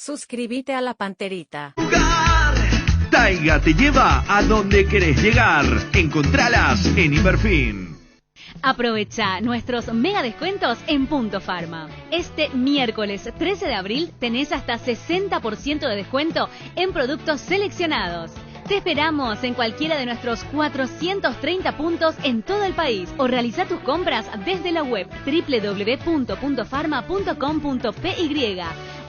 Suscríbete a La Panterita. Taiga te lleva a donde querés llegar. Encontralas en Inverfin. Aprovecha nuestros mega descuentos en Punto Pharma. Este miércoles 13 de abril tenés hasta 60% de descuento en productos seleccionados. Te esperamos en cualquiera de nuestros 430 puntos en todo el país o realiza tus compras desde la web www.puntopharma.com.py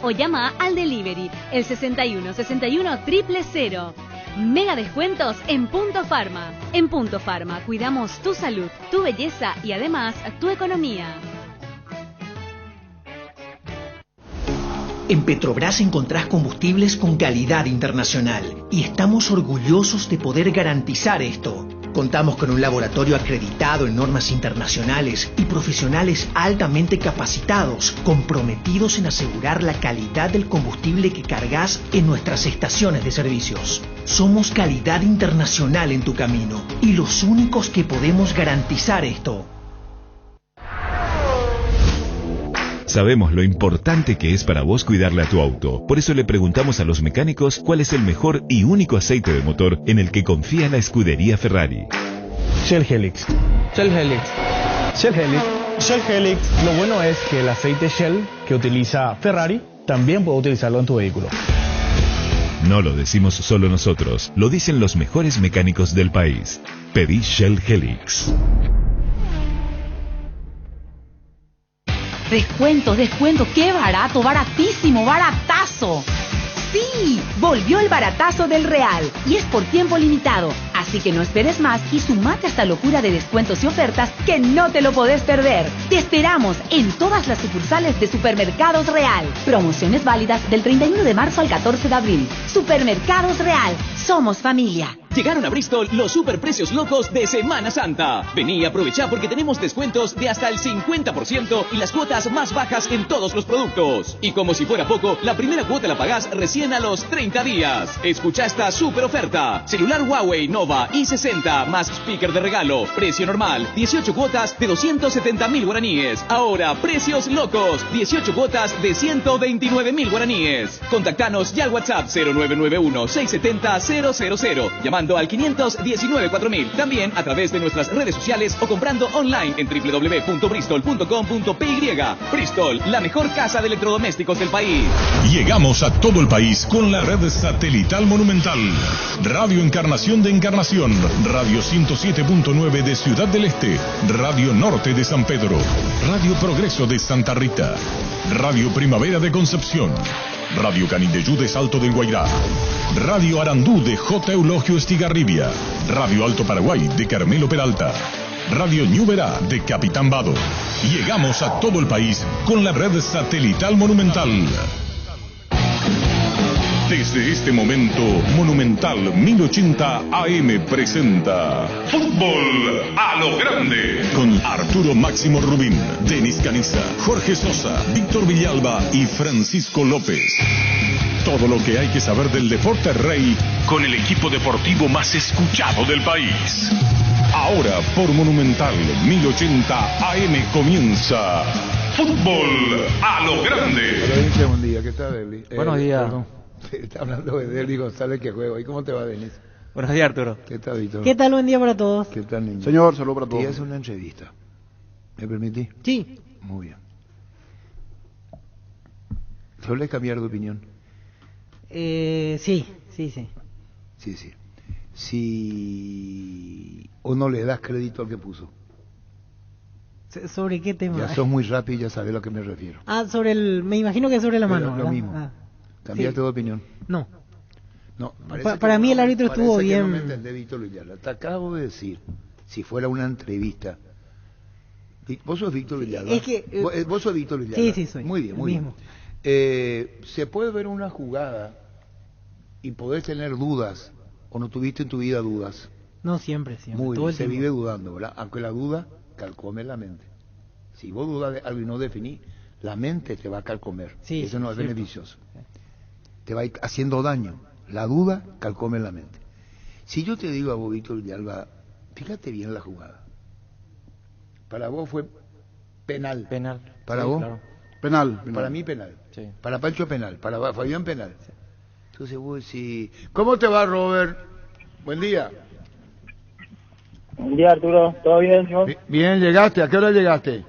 o llama al delivery el 61 61 000. Mega descuentos en Punto Pharma. En Punto Pharma cuidamos tu salud, tu belleza y además tu economía. En Petrobras encontrás combustibles con calidad internacional y estamos orgullosos de poder garantizar esto. Contamos con un laboratorio acreditado en normas internacionales y profesionales altamente capacitados, comprometidos en asegurar la calidad del combustible que cargas en nuestras estaciones de servicios. Somos calidad internacional en tu camino y los únicos que podemos garantizar esto. Sabemos lo importante que es para vos cuidarle a tu auto. Por eso le preguntamos a los mecánicos cuál es el mejor y único aceite de motor en el que confía la escudería Ferrari. Shell Helix. Shell Helix. Shell Helix. Shell Helix. Lo bueno es que el aceite Shell que utiliza Ferrari también puede utilizarlo en tu vehículo. No lo decimos solo nosotros, lo dicen los mejores mecánicos del país. Pedí Shell Helix. Descuento, qué barato, baratísimo, baratazo. Sí, volvió el baratazo del Real y es por tiempo limitado. Así que no esperes más y sumate a esta locura de descuentos y ofertas que no te lo podés perder. Te esperamos en todas las sucursales de Supermercados Real. Promociones válidas del 31 de marzo al 14 de abril. Supermercados Real, somos familia. Llegaron a Bristol los superprecios locos de Semana Santa. Vení y aprovecha porque tenemos descuentos de hasta el 50% y las cuotas más bajas en todos los productos. Y como si fuera poco, la primera cuota la pagás recién a los 30 días. Escucha esta super oferta. Celular Huawei Nova i60 más speaker de regalo. Precio normal, 18 cuotas de 270.000 guaraníes. Ahora, precios locos, 18 cuotas de 129.000 guaraníes. Contactanos ya al WhatsApp 0991 670 000. Llamando al 519 4000, también a través de nuestras redes sociales o comprando online en www.bristol.com.py. Bristol, la mejor casa de electrodomésticos del país. Llegamos a todo el país con la red satelital Monumental. Radio Encarnación de Encarnación, Radio 107.9 de Ciudad del Este, Radio Norte de San Pedro, Radio Progreso de Santa Rita, Radio Primavera de Concepción, Radio Canindeyú de Salto del Guairá, Radio Arandú de J. Eulogio Estigarribia, Radio Alto Paraguay de Carmelo Peralta, Radio Ñuberá de Capitán Vado. Llegamos a todo el país con la red satelital Monumental. Desde este momento, Monumental 1080 AM presenta Fútbol a lo Grande con Arturo Máximo Rubín, Denis Caniza, Jorge Sosa, Víctor Villalba y Francisco López. Todo lo que hay que saber del deporte rey con el equipo deportivo más escuchado del país. Ahora por Monumental 1080 AM comienza Fútbol a lo Grande. Buen día, ¿qué tal, Deli? Buenos días. Perdón. Está hablando de Deli González que juega. ¿Y cómo te va, Denis? Buenos días, Arturo. ¿Qué tal, Víctor? ¿Qué tal? Buen día para todos. ¿Qué tal, niño? Señor, saludos para todos. Y es una entrevista. ¿Me permitís? Sí. Muy bien. ¿Suele cambiar de opinión? Sí. Sí. Si o no le das crédito al que puso. ¿Sobre qué tema? Ya sos muy rápido y ya sabes a lo que me refiero. Me imagino que sobre la mano, Lo ¿verdad? mismo. ¿Cambiaste de opinión? No. No, para mí el árbitro estuvo bien. No me entendés, Víctor Villalba. Te acabo de decir, si fuera una entrevista. ¿Vos sos Víctor Villalba? Es que, ¿Vos sos Víctor Villalba? Sí, soy. Muy bien, muy mismo. bien. Se puede ver una jugada y poder tener dudas, o no tuviste en tu vida dudas. No, siempre. Muy todo bien, el se tiempo. vive dudando, ¿verdad? Aunque la duda calcome la mente. Si vos dudas de algo y no definís, la mente te va a calcomer. Sí, eso no es cierto. beneficioso. Te va a ir haciendo daño. La duda calcome la mente. Si yo te digo a vos, Víctor Villalba, fíjate bien la jugada. Para vos fue penal. Penal. ¿Para Sí, vos? Claro. Penal. Para mí penal. Sí. Para Pancho penal, para Fabián penal. Sí. Entonces vos decís, ¿cómo te va, Robert? Buen día. Buen día, Arturo. ¿Todo bien, señor? Bien, llegaste. ¿A qué hora llegaste?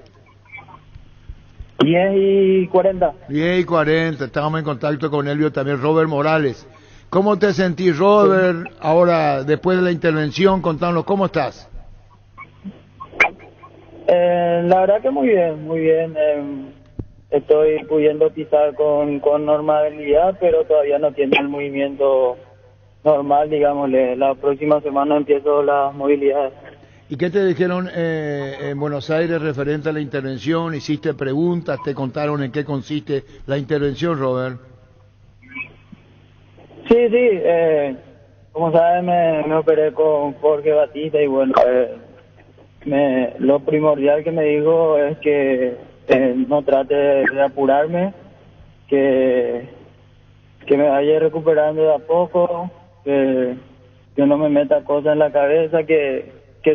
10:40. 10:40. Estábamos en contacto con Elvio también, Robert Morales. ¿Cómo te sentís, Robert, ahora después de la intervención? Contanos, ¿cómo estás? La verdad que muy bien, muy bien. Estoy pudiendo pisar con normalidad, pero todavía no tiene el movimiento normal, digámosle. La próxima semana empiezo las movilidades. ¿Y qué te dijeron en Buenos Aires referente a la intervención? ¿Hiciste preguntas? ¿Te contaron en qué consiste la intervención, Robert? Sí, como sabes, me operé con Jorge Batista y bueno, lo primordial que me dijo es que no trate de apurarme, que me vaya recuperando de a poco, que no me meta cosas en la cabeza, que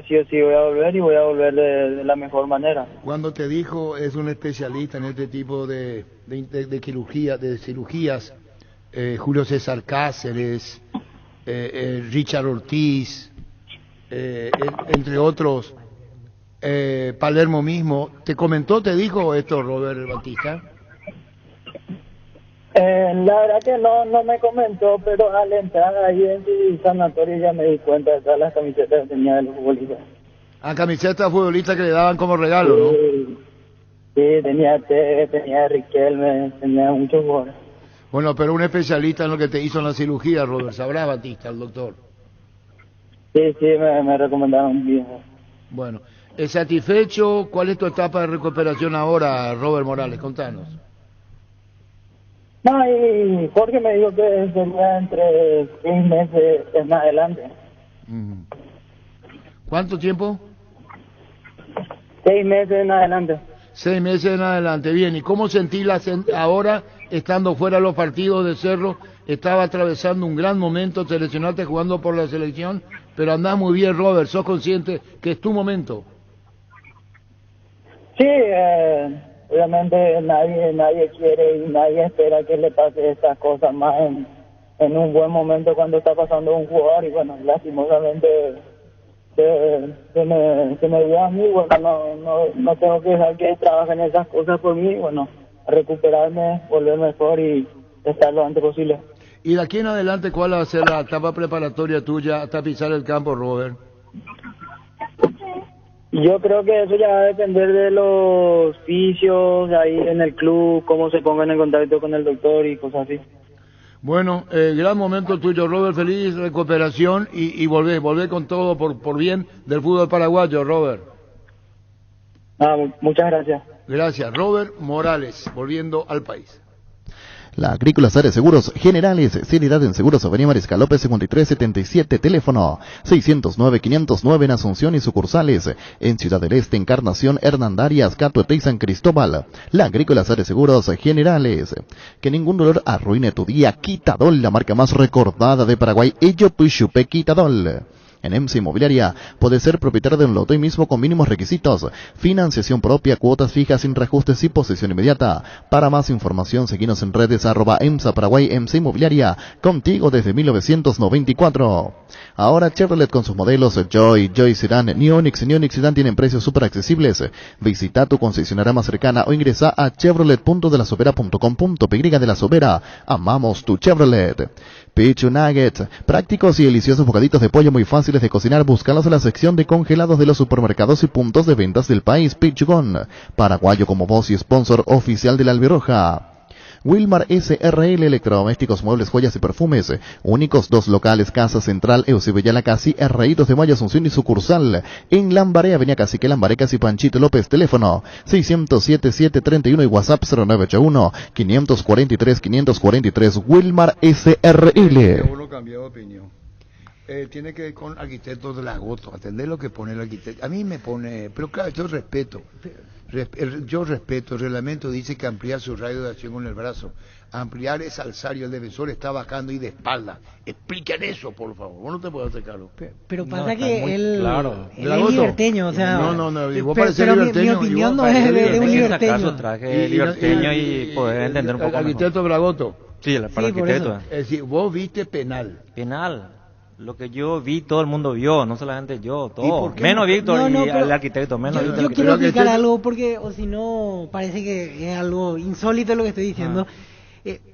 sí o sí voy a volver y voy a volver de la mejor manera. Cuando te dijo, es un especialista en este tipo de cirugías, Julio César Cáceres, Richard Ortiz, entre otros, Palermo mismo, ¿te comentó, te dijo esto Robert Batista? La verdad que no me comentó, pero al entrar ahí en su sanatorio ya me di cuenta de todas las camisetas que tenía de los futbolistas. Camisetas de futbolistas que le daban como regalo, ¿no? Sí, tenía Tevez, tenía Riquelme, tenía muchos jugadores. Bueno, pero un especialista en lo que te hizo en la cirugía, Robert, sabrá Batista, el doctor. Sí, me recomendaron bien. Bueno, ¿satisfecho? ¿Cuál es tu etapa de recuperación ahora, Robert Morales? Contanos. No, y Jorge me dijo que sería entre 6 meses en adelante. ¿Cuánto tiempo? 6 meses en adelante. 6 meses en adelante, bien. ¿Y cómo sentís ahora, estando fuera de los partidos de Cerro? Estaba atravesando un gran momento, te lesionaste jugando por la selección, pero andás muy bien, Robert, sos consciente que es tu momento. Sí, obviamente nadie quiere y nadie espera que le pase estas cosas más en un buen momento cuando está pasando un jugador y bueno, lastimosamente se me dio a mí, bueno, no tengo que dejar que trabajen esas cosas por mí, bueno, recuperarme, volver mejor y estar lo antes posible. Y de aquí en adelante, ¿cuál va a ser la etapa preparatoria tuya hasta pisar el campo, Robert? Yo creo que eso ya va a depender de los fisios ahí en el club, cómo se pongan en contacto con el doctor y cosas así. Bueno, gran momento tuyo, Robert, feliz recuperación y volver con todo por bien del fútbol paraguayo, Robert. Muchas gracias. Gracias, Robert Morales, volviendo al país. La Agrícola Sare Seguros Generales, seriedad en seguros, Avenida Mariscal López 5377, teléfono 609-509 en Asunción y sucursales en Ciudad del Este, Encarnación, Hernandarias, Catuete y San Cristóbal. La Agrícola Sare Seguros Generales, que ningún dolor arruine tu día. Quitadol, la marca más recordada de Paraguay, Ello Puchupe Quitadol. En EMSA Inmobiliaria, puede ser propietario de un lote hoy mismo con mínimos requisitos, financiación propia, cuotas fijas sin reajustes y posesión inmediata. Para más información, seguinos en redes @EMSA Paraguay, EMSA Inmobiliaria, contigo desde 1994. Ahora Chevrolet con sus modelos Joy Sedan, New Onix Sedan tienen precios súper accesibles. Visita tu concesionaria más cercana o ingresa a chevrolet.delasovera.com.py de la Sobera. Amamos tu Chevrolet. Pichu Nuggets, prácticos y deliciosos bocaditos de pollo muy fáciles de cocinar. Búscalos en la sección de congelados de los supermercados y puntos de ventas del país. Pichugón, paraguayo como voz y sponsor oficial de la Albirroja. Wilmar SRL, electrodomésticos, muebles, joyas y perfumes. Únicos 2 locales, Casa Central, Eusebio Casi, Herreitos de Mayo, Asunción y sucursal. En Lambaré, Avenida Cacique, Lambaré, Casi Panchito López, teléfono 607-731 y WhatsApp 0981-543-543. Wilmar SRL. Uno cambió de opinión. Tiene que ver con arquitectos de la Agosto, atender lo que pone el arquitecto. A mí me pone, pero claro, yo respeto, el reglamento dice que amplía su radio de acción con el brazo. ampliar ese alzario, el defensor está bajando y de espalda. Expliquen eso, por favor. Vos no te puedes hacer cargo. Pero pasa que él, claro. él es liberteño, o sea... vos pareces liberteño. Mi opinión no es de un liberteño. En traje liberteño y poder entender un poco mejor. Arquitecto Bragoto. Sí, para el arquitecto. Es decir, vos viste penal. Penal. Lo que yo vi, todo el mundo vio, no solamente yo, todo. Menos no? Víctor No, y el arquitecto, menos Víctor. Yo quiero explicar algo porque, o si no, parece que es algo insólito lo que estoy diciendo.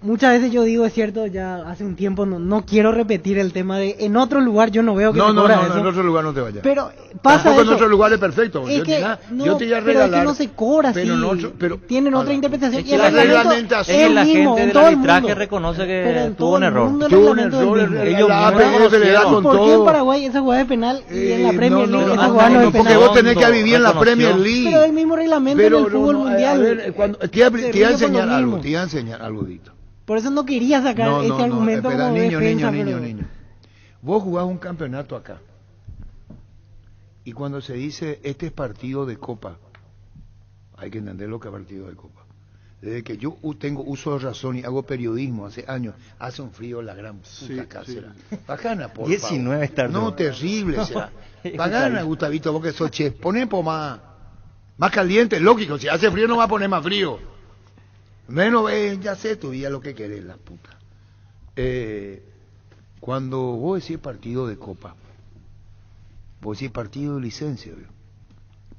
Muchas veces yo digo, es cierto, ya hace un tiempo no quiero repetir el tema de en otro lugar yo no veo que no, eso. En otro lugar no te vayas. Pero pasa tampoco eso. En otro lugar es perfecto. Es yo te iba a regalar. Pero es que no se cobra así. Pero tienen otra interpretación. Es que la reglamentación. Es que la mismo, gente del arbitraje reconoce que tuvo un error. Tuvo un error. Ellos la APF le da con todo. ¿Por qué en Paraguay esa jugada es penal y en la Premier League esa jugada no es penal? Porque vos tenés que vivir en la Premier League. Pero el mismo reglamento en el fútbol mundial. Te iba a enseñar algo. Te iba a enseñar algo, Dito. Por eso no quería sacar ese argumento espera, como defensa. Niño. Vos jugás un campeonato acá. Y cuando se dice, este es partido de Copa, hay que entender lo que es partido de Copa. Desde que yo tengo uso de razón y hago periodismo hace años, hace un frío la gran puta acá, será. Bacana, por 19 está. No, terrible, será. Bacana, Gustavito, vos que sos chef. Poné más caliente, lógico. Si hace frío no va a poner más frío. Menos, ya sé, tu vida lo que querés, la puta. Cuando vos decís partido de Copa, vos decís partido de licencia, ¿vio?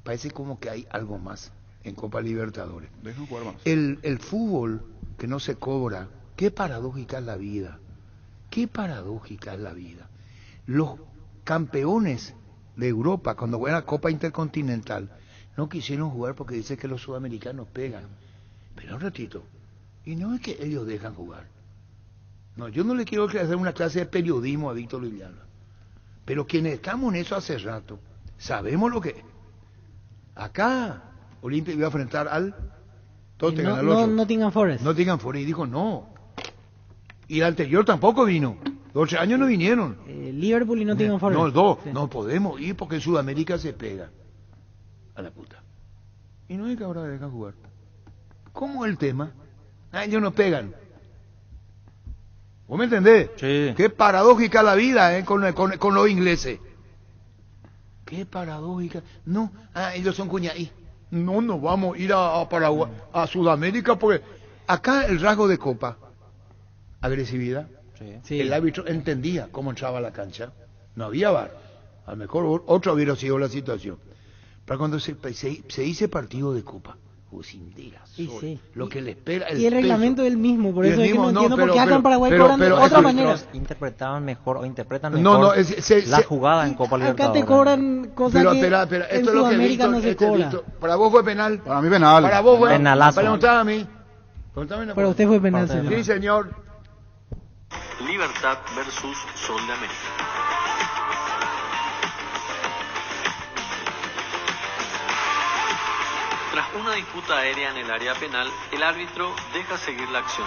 Parece como que hay algo más en Copa Libertadores. Deja jugar más. El fútbol que no se cobra, qué paradójica es la vida. Qué paradójica es la vida. Los campeones de Europa, cuando juegan la Copa Intercontinental, no quisieron jugar porque dicen que los sudamericanos pegan. Pero un ratito, y no es que ellos dejan jugar. No, yo no le quiero hacer una clase de periodismo a Víctor Villalba. Pero quienes estamos en eso hace rato, sabemos lo que es. Acá, Olimpia iba a enfrentar al Tottenham, al otro. Nottingham Forest. Nottingham Forest, y dijo no. Y el anterior tampoco vino. 12 años no vinieron. Liverpool y Nottingham Forest. No, dos. Sí. No podemos ir porque en Sudamérica se pega. A la puta. Y no es que ahora dejan jugar. ¿Cómo es el tema? Ellos no pegan. ¿Vos me entendés? Sí. Qué paradójica la vida con los ingleses. Qué paradójica. No, ellos son cuñaí. No vamos a ir a Paraguay, a Sudamérica, porque acá el rasgo de Copa, agresividad. Sí. El árbitro entendía cómo entraba a la cancha. No había VAR. A lo mejor otro hubiera sido la situación. Pero cuando se dice partido de Copa, lo que le espera y el reglamento es el mismo, por eso es que no entiendo por qué acá en Paraguay cobran de otra manera. Interpretaban mejor o interpretan mejor la jugada en Copa Libertadores. Acá te cobran cosas que en Sudamérica no se cobra. ¿Para vos fue penal? Para mí penal. Para vos fue penalazo. Preguntame a mí. Para usted fue penal, señor. Sí, señor. Libertad versus Sol de América. Tras una disputa aérea en el área penal, el árbitro deja seguir la acción.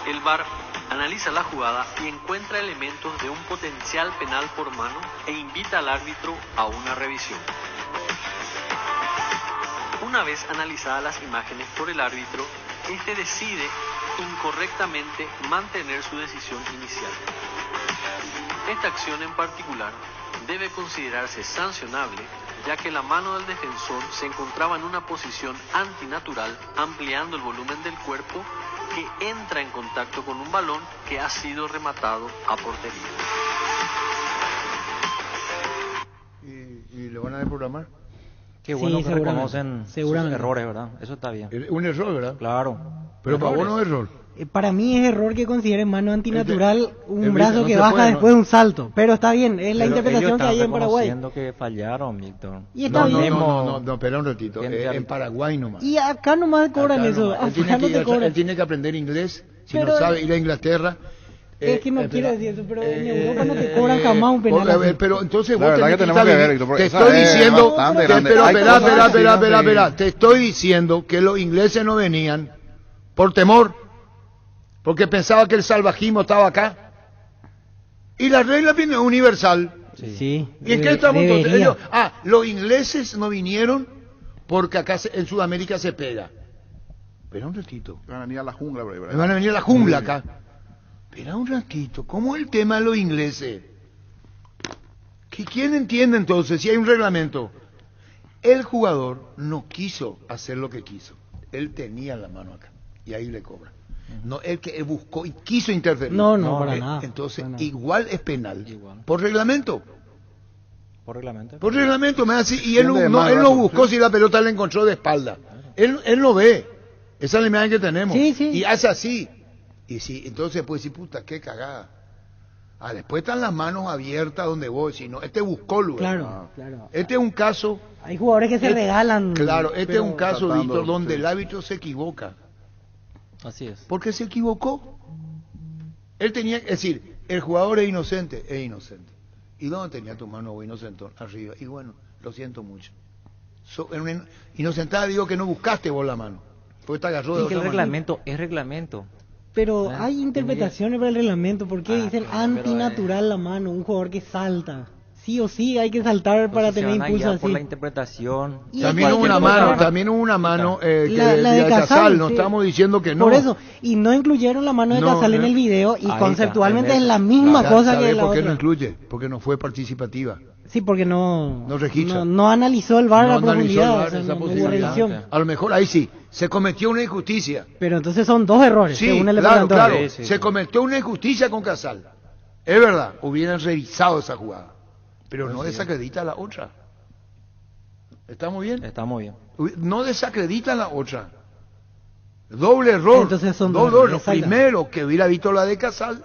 El VAR analiza la jugada y encuentra elementos de un potencial penal por mano e invita al árbitro a una revisión. Una vez analizadas las imágenes por el árbitro, este decide incorrectamente mantener su decisión inicial. Esta acción en particular debe considerarse sancionable, ya que la mano del defensor se encontraba en una posición antinatural, ampliando el volumen del cuerpo que entra en contacto con un balón que ha sido rematado a portería. ¿Y le van a desprogramar? Qué bueno que reconocen sus errores, ¿verdad? Eso está bien. Un error, ¿verdad? Claro. Pero para vos no es error. Para mí es error que consideren mano antinatural un brazo que baja después de un salto. Pero está bien, es la interpretación que hay en Paraguay. Ellos que fallaron, Víctor. Y está bien. No, espera un ratito. En Paraguay nomás. Y acá nomás cobran eso. Él tiene que aprender inglés. Si no sabe ir a Inglaterra. Es que no quiero decir eso, pero en Europa no te cobran jamás un penal. Pero entonces vos tenés que ver, Víctor, te estoy diciendo, espera, te estoy diciendo que los ingleses no venían por temor, porque pensaba que el salvajismo estaba acá. Y la regla viene universal. Sí. ¿Y en qué estamos ellos? Los ingleses no vinieron porque acá en Sudamérica se pega. Espera un ratito. Me van a venir a la jungla, bro. Me van a venir a la jungla acá. Espera un ratito. ¿Cómo es el tema de los ingleses? ¿Quién entiende entonces si hay un reglamento? El jugador no quiso hacer lo que quiso. Él tenía la mano acá. Y ahí le cobra. No, él que buscó y quiso interferir. No, para nada. Entonces, para nada. Igual es penal. Igual. Por reglamento. Por reglamento. Por reglamento, me hace, y él no buscó si la pelota le encontró de espalda. Él no ve. Esa es la imagen que tenemos. Sí. Y hace así. Y sí, entonces puede decir, puta, qué cagada. Después están las manos abiertas donde voy. Si no, este buscó luego. Claro. Este es un caso. Hay jugadores que se regalan. Claro, es un caso, Víctor, donde el árbitro se equivoca. Así es. Porque se equivocó. Él tenía, es decir, el jugador es inocente. ¿Y dónde tenía tu mano, vos, inocentón? Arriba. Y bueno, lo siento mucho. En una inocentada digo que no buscaste vos la mano. Porque te agarró de que el otra reglamento manera. es reglamento. Pero hay interpretaciones para el reglamento. ¿Por qué dicen antinatural la mano? Un jugador que salta. Sí o sí hay que saltar para tener impulso así. Por la interpretación. También hubo una mano la de Casal, no estamos diciendo que no. Por eso, y no incluyeron la mano de Casal en el video y conceptualmente es la misma cosa que la otra. ¿Por qué no incluye? Porque no fue participativa. Sí, porque no registra. No analizó el VAR a profundidad. No hubo revisión. A lo mejor ahí sí, se cometió una injusticia. Pero entonces son dos errores. Sí, claro. Sí. Se cometió una injusticia con Casal. Es verdad, hubieran revisado esa jugada. Pero no desacredita la otra. ¿Estamos bien? Estamos bien. No desacredita la otra. Doble error. Entonces son dos errores. Primero, que hubiera visto la de Casal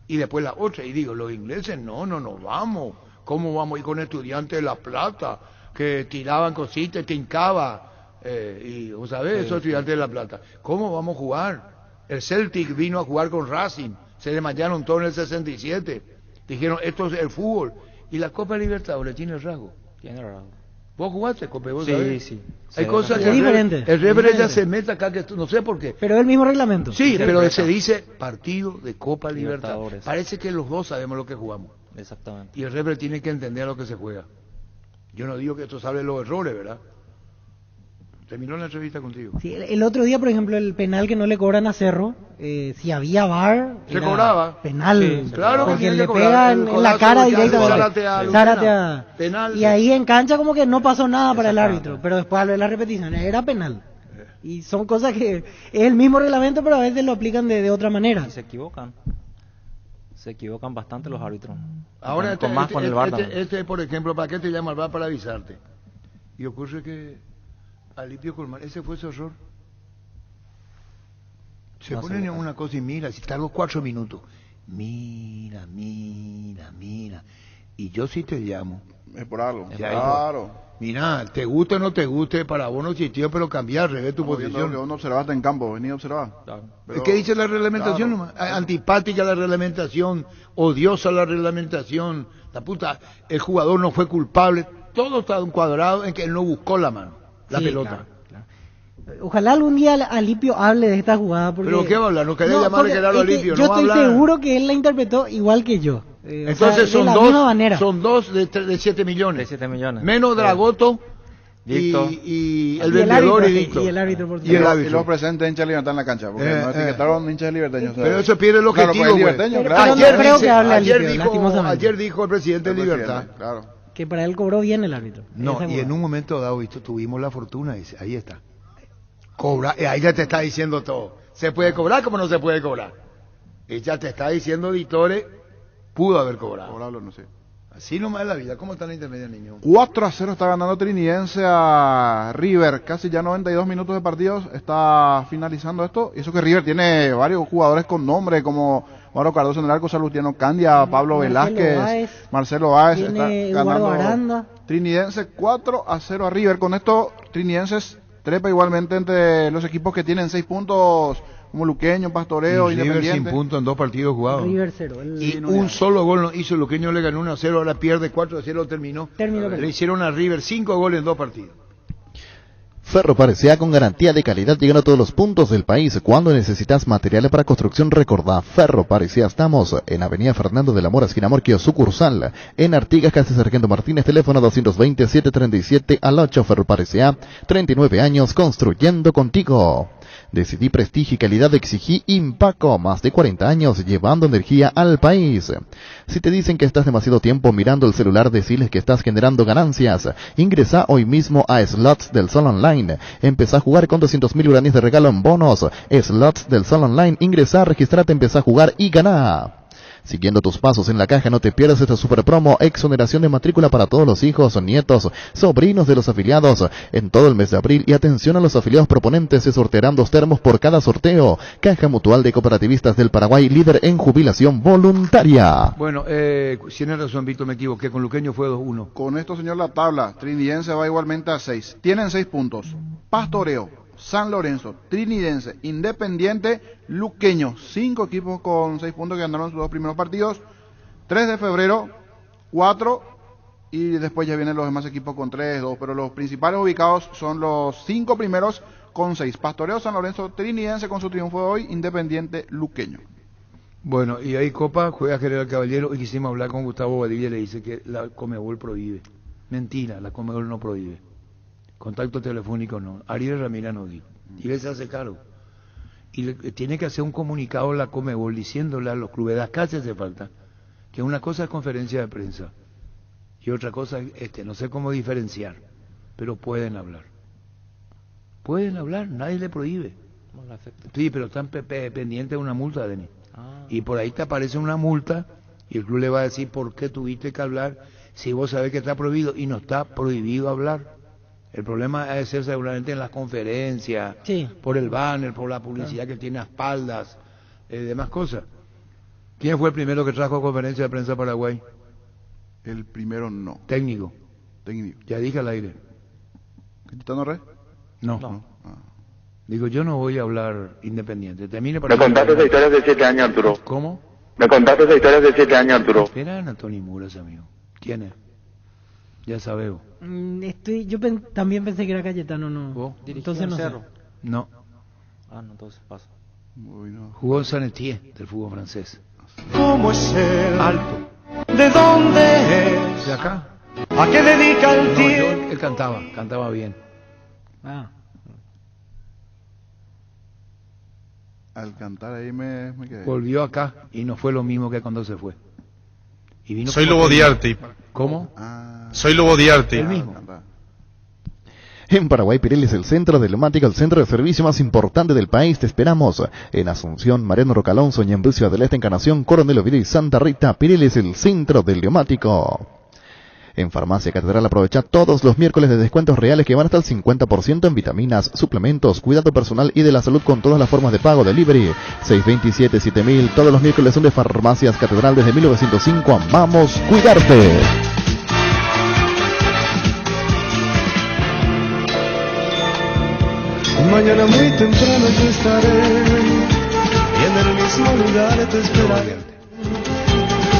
y después la otra. Y digo, los ingleses, no vamos. ¿Cómo vamos a ir con Estudiantes de La Plata? Que tiraban cositas, tincaba. Y, ¿vos sabés? Esos Estudiantes de La Plata. ¿Cómo vamos a jugar? El Celtic vino a jugar con Racing. Se desmayaron todos en el 67. Dijeron, esto es el fútbol. Y la Copa Libertadores tiene rasgo. Tiene rasgo. ¿Vos jugaste, Copa? ¿Vos sí, sabés? Sí. Hay cosas que el referee ya se mete acá, que no sé por qué. Pero es el mismo reglamento. Sí, pero se dice partido de Copa Libertadores. Parece que los dos sabemos lo que jugamos. Exactamente. Y el referee tiene que entender lo que se juega. Yo no digo que esto sabe los errores, ¿verdad? Terminó la entrevista contigo. Sí, el otro día, por ejemplo, el penal que no le cobran a Cerro, si había VAR, se cobraba. Penal. Sí, claro, porque le pegan en la cara directamente. Penal. Y ahí en cancha como que no pasó nada para el árbitro, pero después de las repeticiones era penal. Y son cosas que es el mismo reglamento, pero a veces lo aplican de otra manera. Y se equivocan. Se equivocan bastante los árbitros. Ahora con el VAR por ejemplo, ¿para qué te llama el VAR? Para avisarte. Y ocurre que Alipio Colmar, ese fue su error. Se ponen en una cosa y mira, si tardó 4 minutos. Mira. Y yo sí te llamo. Es por algo. Claro. Mira, te guste o no te guste, para vos no existió, pero cambiar, revés tu posición. Que uno observaste en campo, venía a observar. Claro. ¿Qué dice la reglamentación? Claro. Antipática la reglamentación, odiosa la reglamentación. La puta, el jugador no fue culpable. Todo está encuadrado en que él no buscó la mano. La pelota. Claro. Ojalá algún día Alipio hable de esta jugada. Porque... ¿Pero qué va a hablar? ¿No quería llamar a Gerardo Alipio? Yo estoy seguro que él la interpretó igual que yo. Entonces son dos de 7 millones. De 7 millones. Menos Dragoto y el vendedor y Víctor. Y el árbitro, por y los presentes hinchas de Libertad en la cancha. Porque no etiquetaron hinchas de liberteños. Pero eso pierde el objetivo. Ayer dijo el presidente de Libertad. Claro. Que para él cobró bien el árbitro. No, y en un momento dado, tuvimos la fortuna, dice, ahí está. Cobra, ahí ya te está diciendo todo. ¿Se puede cobrar como no se puede cobrar? Ella te está diciendo, Editores, pudo haber cobrado. Cobrarlo, no sé. Así nomás es la vida. ¿Cómo está la intermedia, niño? 4-0 está ganando Trinidense a River. Casi ya 92 minutos de partidos. Está finalizando esto. Y eso que River tiene varios jugadores con nombre, como Mauro Cardoso en el arco, Salustiano Candia, Pablo Velázquez, Marcelo Báez. Está ganando Trinidense 4-0 a River. Con esto, Trinidense trepa igualmente entre los equipos que tienen 6 puntos, como Luqueño, Pastoreo, Independiente. River sin puntos en 2 partidos jugados. River 0. Y un solo gol no hizo. Luqueño le ganó 1-0, ahora pierde 4-0, terminó. Le hicieron a River 5 goles en 2 partidos. Ferro Parecía, con garantía de calidad, llegando a todos los puntos del país. Cuando necesitas materiales para construcción, recordá Ferro Parecía. Estamos en Avenida Fernando de la Mora, esquina Morquio, sucursal en Artigas, casi Sargento Martínez, teléfono 220-737 al 8. Ferro Parecía, 39 años construyendo contigo. Decidí prestigio y calidad, exigí Impaco, más de 40 años llevando energía al país. Si te dicen que estás demasiado tiempo mirando el celular, deciles que estás generando ganancias. Ingresa hoy mismo a Slots del Sol Online. Empezá a jugar con 200.000 guaraníes de regalo en bonos. Slots del Sol Online. Ingresa, registrate, empezá a jugar y ganá. Siguiendo tus pasos en la caja, no te pierdas esta super promo, exoneración de matrícula para todos los hijos, nietos, sobrinos de los afiliados en todo el mes de abril. Y atención a los afiliados proponentes, se sortearán 2 termos por cada sorteo. Caja Mutual de Cooperativistas del Paraguay, líder en jubilación voluntaria. Bueno, si tienes razón, Víctor, me equivoqué, con Luqueño fue 2-1. Con esto, señor, la tabla trinidense va igualmente a 6. Tienen 6 puntos. Pastoreo, San Lorenzo, Trinidense, Independiente, Luqueño. 5 equipos con 6 puntos que ganaron sus 2 primeros partidos. 3 de febrero, 4. Y después ya vienen los demás equipos con 3, 2. Pero los principales ubicados son los 5 primeros con 6. Pastoreo, San Lorenzo, Trinidense con su triunfo de hoy, Independiente, Luqueño. Bueno, y ahí Copa juega General Caballero y quisimos hablar con Gustavo Badilla y le dice que la Conmebol prohíbe. Mentira, la Conmebol no prohíbe. Contacto telefónico no. Ariel Ramírez no dijo. Y les hace caro. Y tiene que hacer un comunicado la Conmebol diciéndole a los clubes, acá hace falta, que una cosa es conferencia de prensa y otra cosa es, no sé cómo diferenciar, pero pueden hablar. Pueden hablar, nadie le prohíbe. Sí, pero están pendientes de una multa, Denis. Y por ahí te aparece una multa y el club le va a decir por qué tuviste que hablar si vos sabés que está prohibido, y no está prohibido hablar. El problema es ser seguramente en las conferencias, sí, por el banner, por la publicidad que tiene a espaldas, demás cosas. ¿Quién fue el primero que trajo conferencia de prensa a Paraguay? El primero no. Técnico. Técnico. Ya dije al aire. ¿Quintano Rey? No. Digo, yo no voy a hablar independiente. Me contaste esa historia de 7 años, Arturo. ¿Cómo? Me contaste esa historia de 7 años, Arturo. Espera, Antonio Muras, amigo. ¿Quién es? Ya sabemos. Yo también pensé que era Cayetano, no. ¿Vos? Entonces no sé. No, No. entonces pasa. Jugó en Saint Etienne del fútbol francés. ¿Cómo es él? Alto. ¿De dónde es? ¿De acá? ¿A qué dedica el tiempo? Él cantaba bien. Al cantar ahí me quedé. Volvió acá y no fue lo mismo que cuando se fue. Y vino. Soy Lobo Diarte. ¿Cómo? Soy Lobo Diarte. El mismo. En Paraguay, Pirelli es el centro de neumática, el centro de servicio más importante del país. Te esperamos en Asunción, Mariano Roca Alonso, Ñemby, Ciudad del Este, Encarnación, Coronel Oviedo y Santa Rita. Pirelli es el centro del neumático. En Farmacia Catedral aprovecha todos los miércoles de descuentos reales que van hasta el 50% en vitaminas, suplementos, cuidado personal y de la salud con todas las formas de pago, delivery. 627-7000, todos los miércoles son de Farmacias Catedral desde 1905. Amamos cuidarte. Mañana muy temprano yo estaré y en el mismo lugar te esperaré,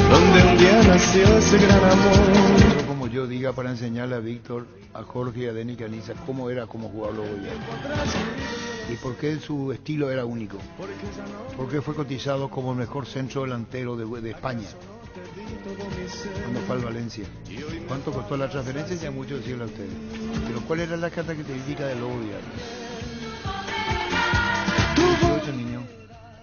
donde un día nació ese gran amor. Como yo diga, para enseñarle a Víctor, a Jorge y a Denis Caniza cómo era como jugador Lobo Diarte. Y por qué su estilo era único. Porque fue cotizado como el mejor centro delantero de España cuando fue al Valencia. ¿Cuánto costó la transferencia? Ya mucho decirle a ustedes. Pero ¿cuál era la característica del Lobo Diarte? 18, niño.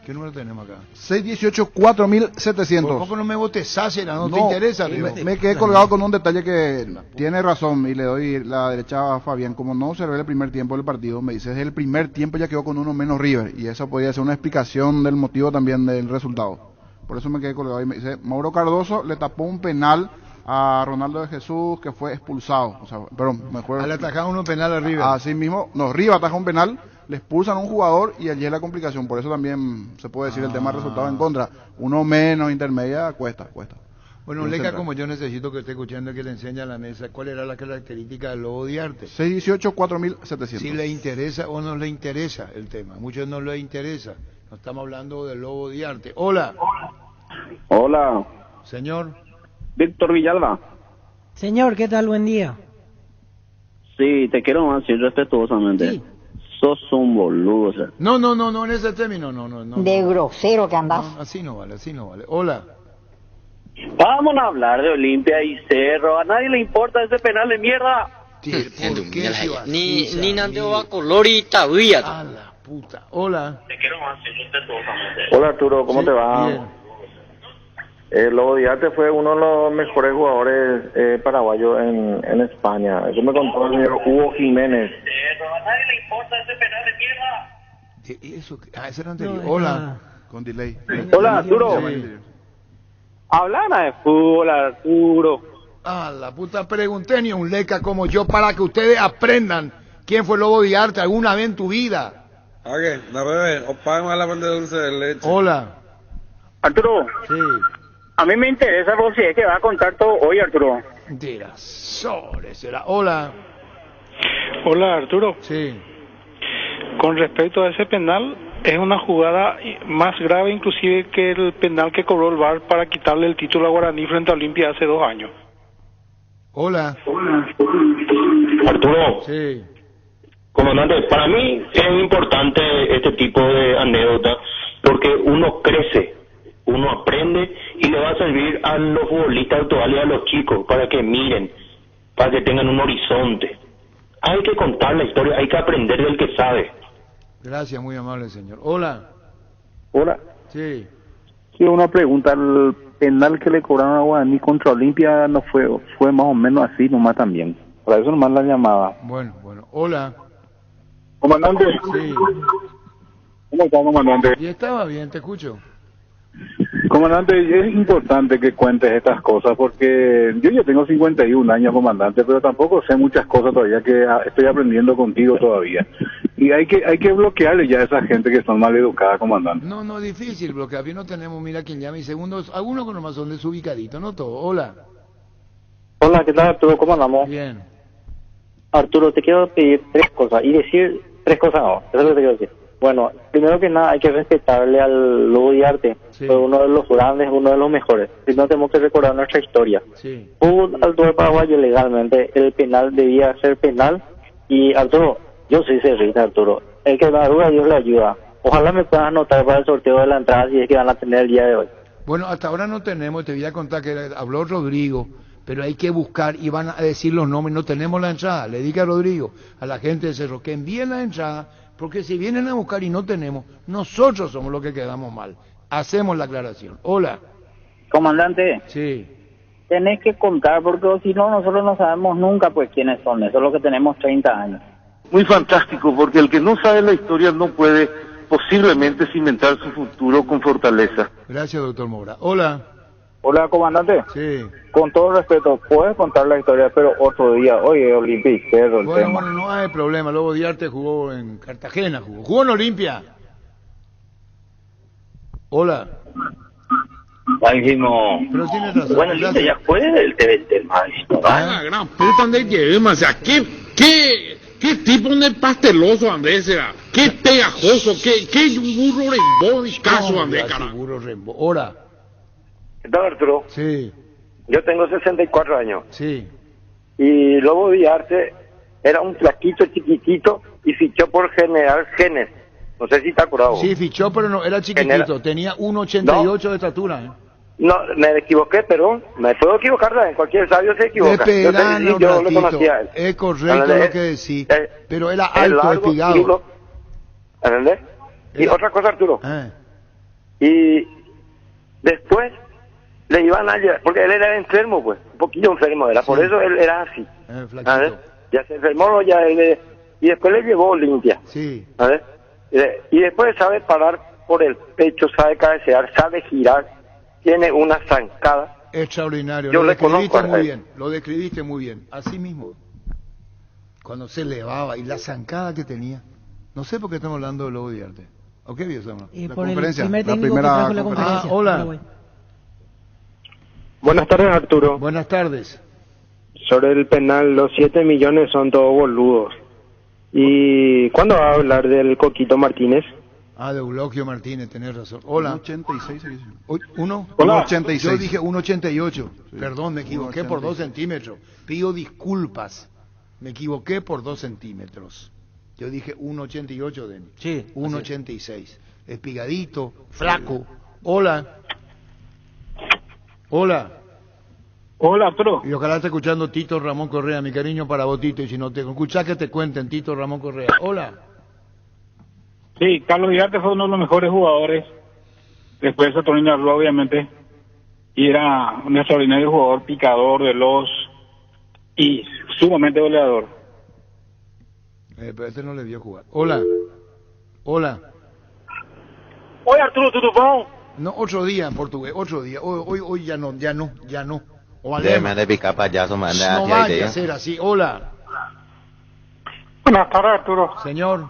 ¿Qué número tenemos acá? 618-4700. ¿Por poco no me votes Sácera? ¿No te interesa? Me quedé colgado con un detalle que tiene razón y le doy la derecha a Fabián. Como no observé el primer tiempo del partido, me dice, desde el primer tiempo ya quedó con uno menos River. Y eso podría ser una explicación del motivo también del resultado. Por eso me quedé colgado y me dice, Mauro Cardoso le tapó un penal a Ronaldo de Jesús que fue expulsado. O sea, perdón, mejor. Le atajaron un penal a River. Así mismo, no, River ataja un penal, le expulsan a un jugador y allí es la complicación. Por eso también se puede decir el tema de resultado en contra. Uno menos intermedia cuesta. Bueno, Leca, como yo necesito que esté escuchando que le enseñe a la mesa cuál era la característica del Lobo Diarte. 618-4700. Si le interesa o no le interesa el tema. A muchos no les interesa. No estamos hablando del Lobo Diarte. Hola. Hola. Señor. Víctor Villalba. Señor, ¿qué tal? Buen día. Sí, te quiero decir respetuosamente. Sí. Sos un boludo. O sea. No, en ese término, no. De grosero que andás. No, así no vale. Hola. Vamos a hablar de Olimpia y Cerro. A nadie le importa ese penal de mierda. ¿Por qué? Ni nante va colorita, puta. Hola. Hola Arturo, ¿cómo Sí, te va? bien. Lobo Diarte fue uno de los mejores jugadores paraguayos en España. Eso me contó el señor Hugo Jiménez. Eso, ese era anterior. Hola. Con delay. Hola Arturo. Hablan de fútbol, Arturo. Ah, la puta, pregunté ni un leca como yo para que ustedes aprendan quién fue Lobo Diarte alguna vez en tu vida. Dulce de leche. Hola. Arturo. Sí. A mí me interesa vos si es que vas a contar todo hoy, Arturo. Mentira, sobre será. Hola. Hola Arturo. Sí. Con respecto a ese penal, es una jugada más grave inclusive que el penal que cobró el VAR para quitarle el título a Guaraní frente a Olimpia hace 2 años. Hola. Arturo. Sí. Comandante, para mí es importante este tipo de anécdotas porque uno crece, uno aprende y le va a servir a los futbolistas actuales y a los chicos para que miren, para que tengan un horizonte. Hay que contar la historia, hay que aprender del que sabe. Gracias, muy amable señor. Hola. Hola. Sí. Sí, una pregunta, el penal que le cobraron a Guaraní contra Olimpia no fue más o menos así nomás también. Para eso nomás la llamaba. Bueno. Hola. Comandante. Sí. ¿Cómo está, comandante? Y estaba bien, te escucho. Comandante, es importante que cuentes estas cosas porque yo ya tengo 51 años, comandante, pero tampoco sé muchas cosas todavía que estoy aprendiendo contigo todavía. Y hay que bloquearle ya a esa gente que son mal educadas, comandante. No, difícil bloquear. Aquí no tenemos, mira quién llama y segundos, algunos con nomás son desubicaditos, no todo. Hola. Hola, ¿qué tal, Arturo? ¿Cómo andamos? Bien. Arturo, te quiero pedir 3 cosas y decir 3 cosas no, eso es lo que te quiero decir. Bueno, primero que nada hay que respetarle al Lobo Diarte, fue uno de los grandes, uno de los mejores. Primero tenemos que recordar nuestra historia. Sí. Hubo al todo paraguayo legalmente, el penal debía ser penal y Arturo, yo soy cerrista, Arturo, el que madruga Dios le ayuda. Ojalá me puedan anotar para el sorteo de la entrada si es que van a tener el día de hoy. Bueno, hasta ahora no tenemos, te voy a contar que habló Rodrigo, pero hay que buscar y van a decir los nombres, no tenemos la entrada. Le dije a Rodrigo, a la gente de Cerro, que envíen la entrada, porque si vienen a buscar y no tenemos, nosotros somos los que quedamos mal. Hacemos la aclaración. Hola. Comandante. Sí. Tenés que contar porque si no nosotros no sabemos nunca pues quiénes son, eso es lo que tenemos 30 años. Muy fantástico, porque el que no sabe la historia no puede posiblemente cimentar su futuro con fortaleza. Gracias, doctor Mora. Hola. Hola, comandante. Sí. Con todo respeto, puedes contar la historia, pero otro día. Oye, Olimpia y Cerro, el tema. Bueno, no hay problema. Lobo Diarte jugó en Cartagena, jugó en Olimpia. Hola. Máximo. Pero tienes razón. Bueno, Olimpia ya fue del Máximo. La gran puta de llevemos, o sea, ¿qué tipo de pasteloso, Andrés, será? ¿Qué pegajoso? ¿Qué burro rembó y caso, Andrés, carajo? Burro rembó. Hola. ¿Qué tal, Arturo? Sí. Yo tengo 64 años. Sí. Y Lobo Diarte era un flaquito chiquitito y fichó por General Genes. No sé si está curado. Sí, fichó, pero no, era chiquitito. Tenía 1,88 de estatura. No, me equivoqué, pero me puedo equivocar, en cualquier sabio se equivoca. Yo lo conocía a él. Es correcto lo que decís, pero era alto, espigado. ¿Entendés? Y otra cosa, Arturo. Y después le iban a llevar, porque él era enfermo, pues, un poquillo enfermo era, por eso él era así. Ya se enfermó, y después le llevó Olimpia. Sí. Y después sabe parar por el pecho, sabe cabecear, sabe girar, tiene una zancada. Extraordinario, Yo lo le describiste conozco, muy bien, lo describiste muy bien, así mismo. Cuando se elevaba y la zancada que tenía. No sé por qué estamos hablando de Lobo Diarte. ¿O qué vio, Samuel? La por conferencia, el primer técnico que trajo la conferencia. Hola. Buenas tardes, Arturo. Buenas tardes. Sobre el penal, los 7 millones son todos boludos. ¿Y cuándo va a hablar del Coquito Martínez? De Eulogio Martínez, tenés razón. Hola. 1,86. ¿Uno? 1,86. Yo dije 1,88. Sí. Perdón, me equivoqué por 2 centímetros. Pido disculpas. Me equivoqué por 2 centímetros. Yo dije 1,88, Denis. Sí. 1,86. Espigadito, flaco. Hola. Hola. Hola, Arturo. Y ojalá esté escuchando Tito Ramón Correa, mi cariño para vos, Tito, y si no te escuchás que te cuenten, Tito Ramón Correa. Hola. Sí, Carlos Vidarte fue uno de los mejores jugadores, después de Saturnino Arrua, obviamente, y era un extraordinario jugador, picador, veloz y sumamente goleador. Pero este no le vio jugar. Hola. Hola. Oye, Arturo, ¿tú bom? No, otro día en portugués, otro día. Hoy ya no. O Déjame de picar payaso, man. No vaya a ser así. Hola. Buenas tardes, Arturo. Señor.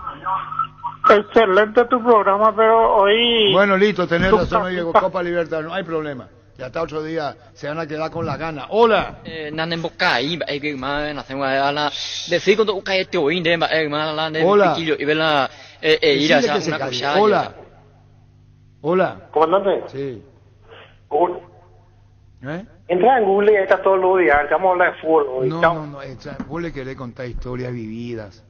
Excelente tu programa, pero hoy... Bueno, listo, tenés razón, no llegó Copa Libertad, no hay problema. Ya hasta otro día se van a quedar con la gana. Hola. Hola. Decile que se calle. Hola. Hola. Comandante. Sí. Entra en Google y ahí está todo el día. Vamos a hablar de fútbol hoy. No. Vos le querés contar historias vividas.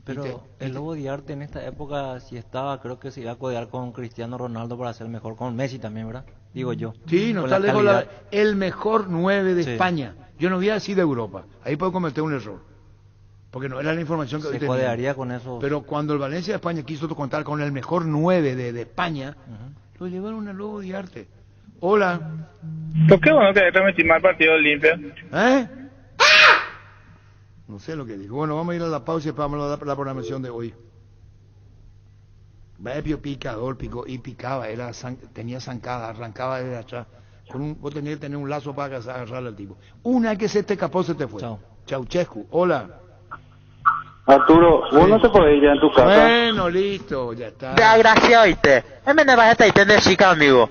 Pero el Lobo Diarte en esta época, si estaba, creo que se iba a codear con Cristiano Ronaldo para ser mejor, con Messi también, ¿verdad? Digo yo. Sí, no está lejos el mejor 9 de España. Yo no voy a decir de Europa. Ahí puedo cometer un error. Porque no era la información que hoy tenía. Se codearía con eso. Pero cuando el Valencia de España quiso contar con el mejor 9 de España, lo llevaron al Lobo Diarte. Hola. ¿Por qué bueno que transmitir mal partido de Olimpia? No sé lo que dijo. Bueno, vamos a ir a la pausa y vamos a dar la programación de hoy. Vaya picador, picó y picaba, tenía zancada, arrancaba desde atrás. Vos tenías que tener un lazo para agarrarle al tipo. Una que se te escapó, se te fue. Ceausescu, hola. Arturo, vos no te podés ir ya en tu casa. Bueno, listo, ya está. Ya, gracias, oíste. Me vas a estar de chica, amigo.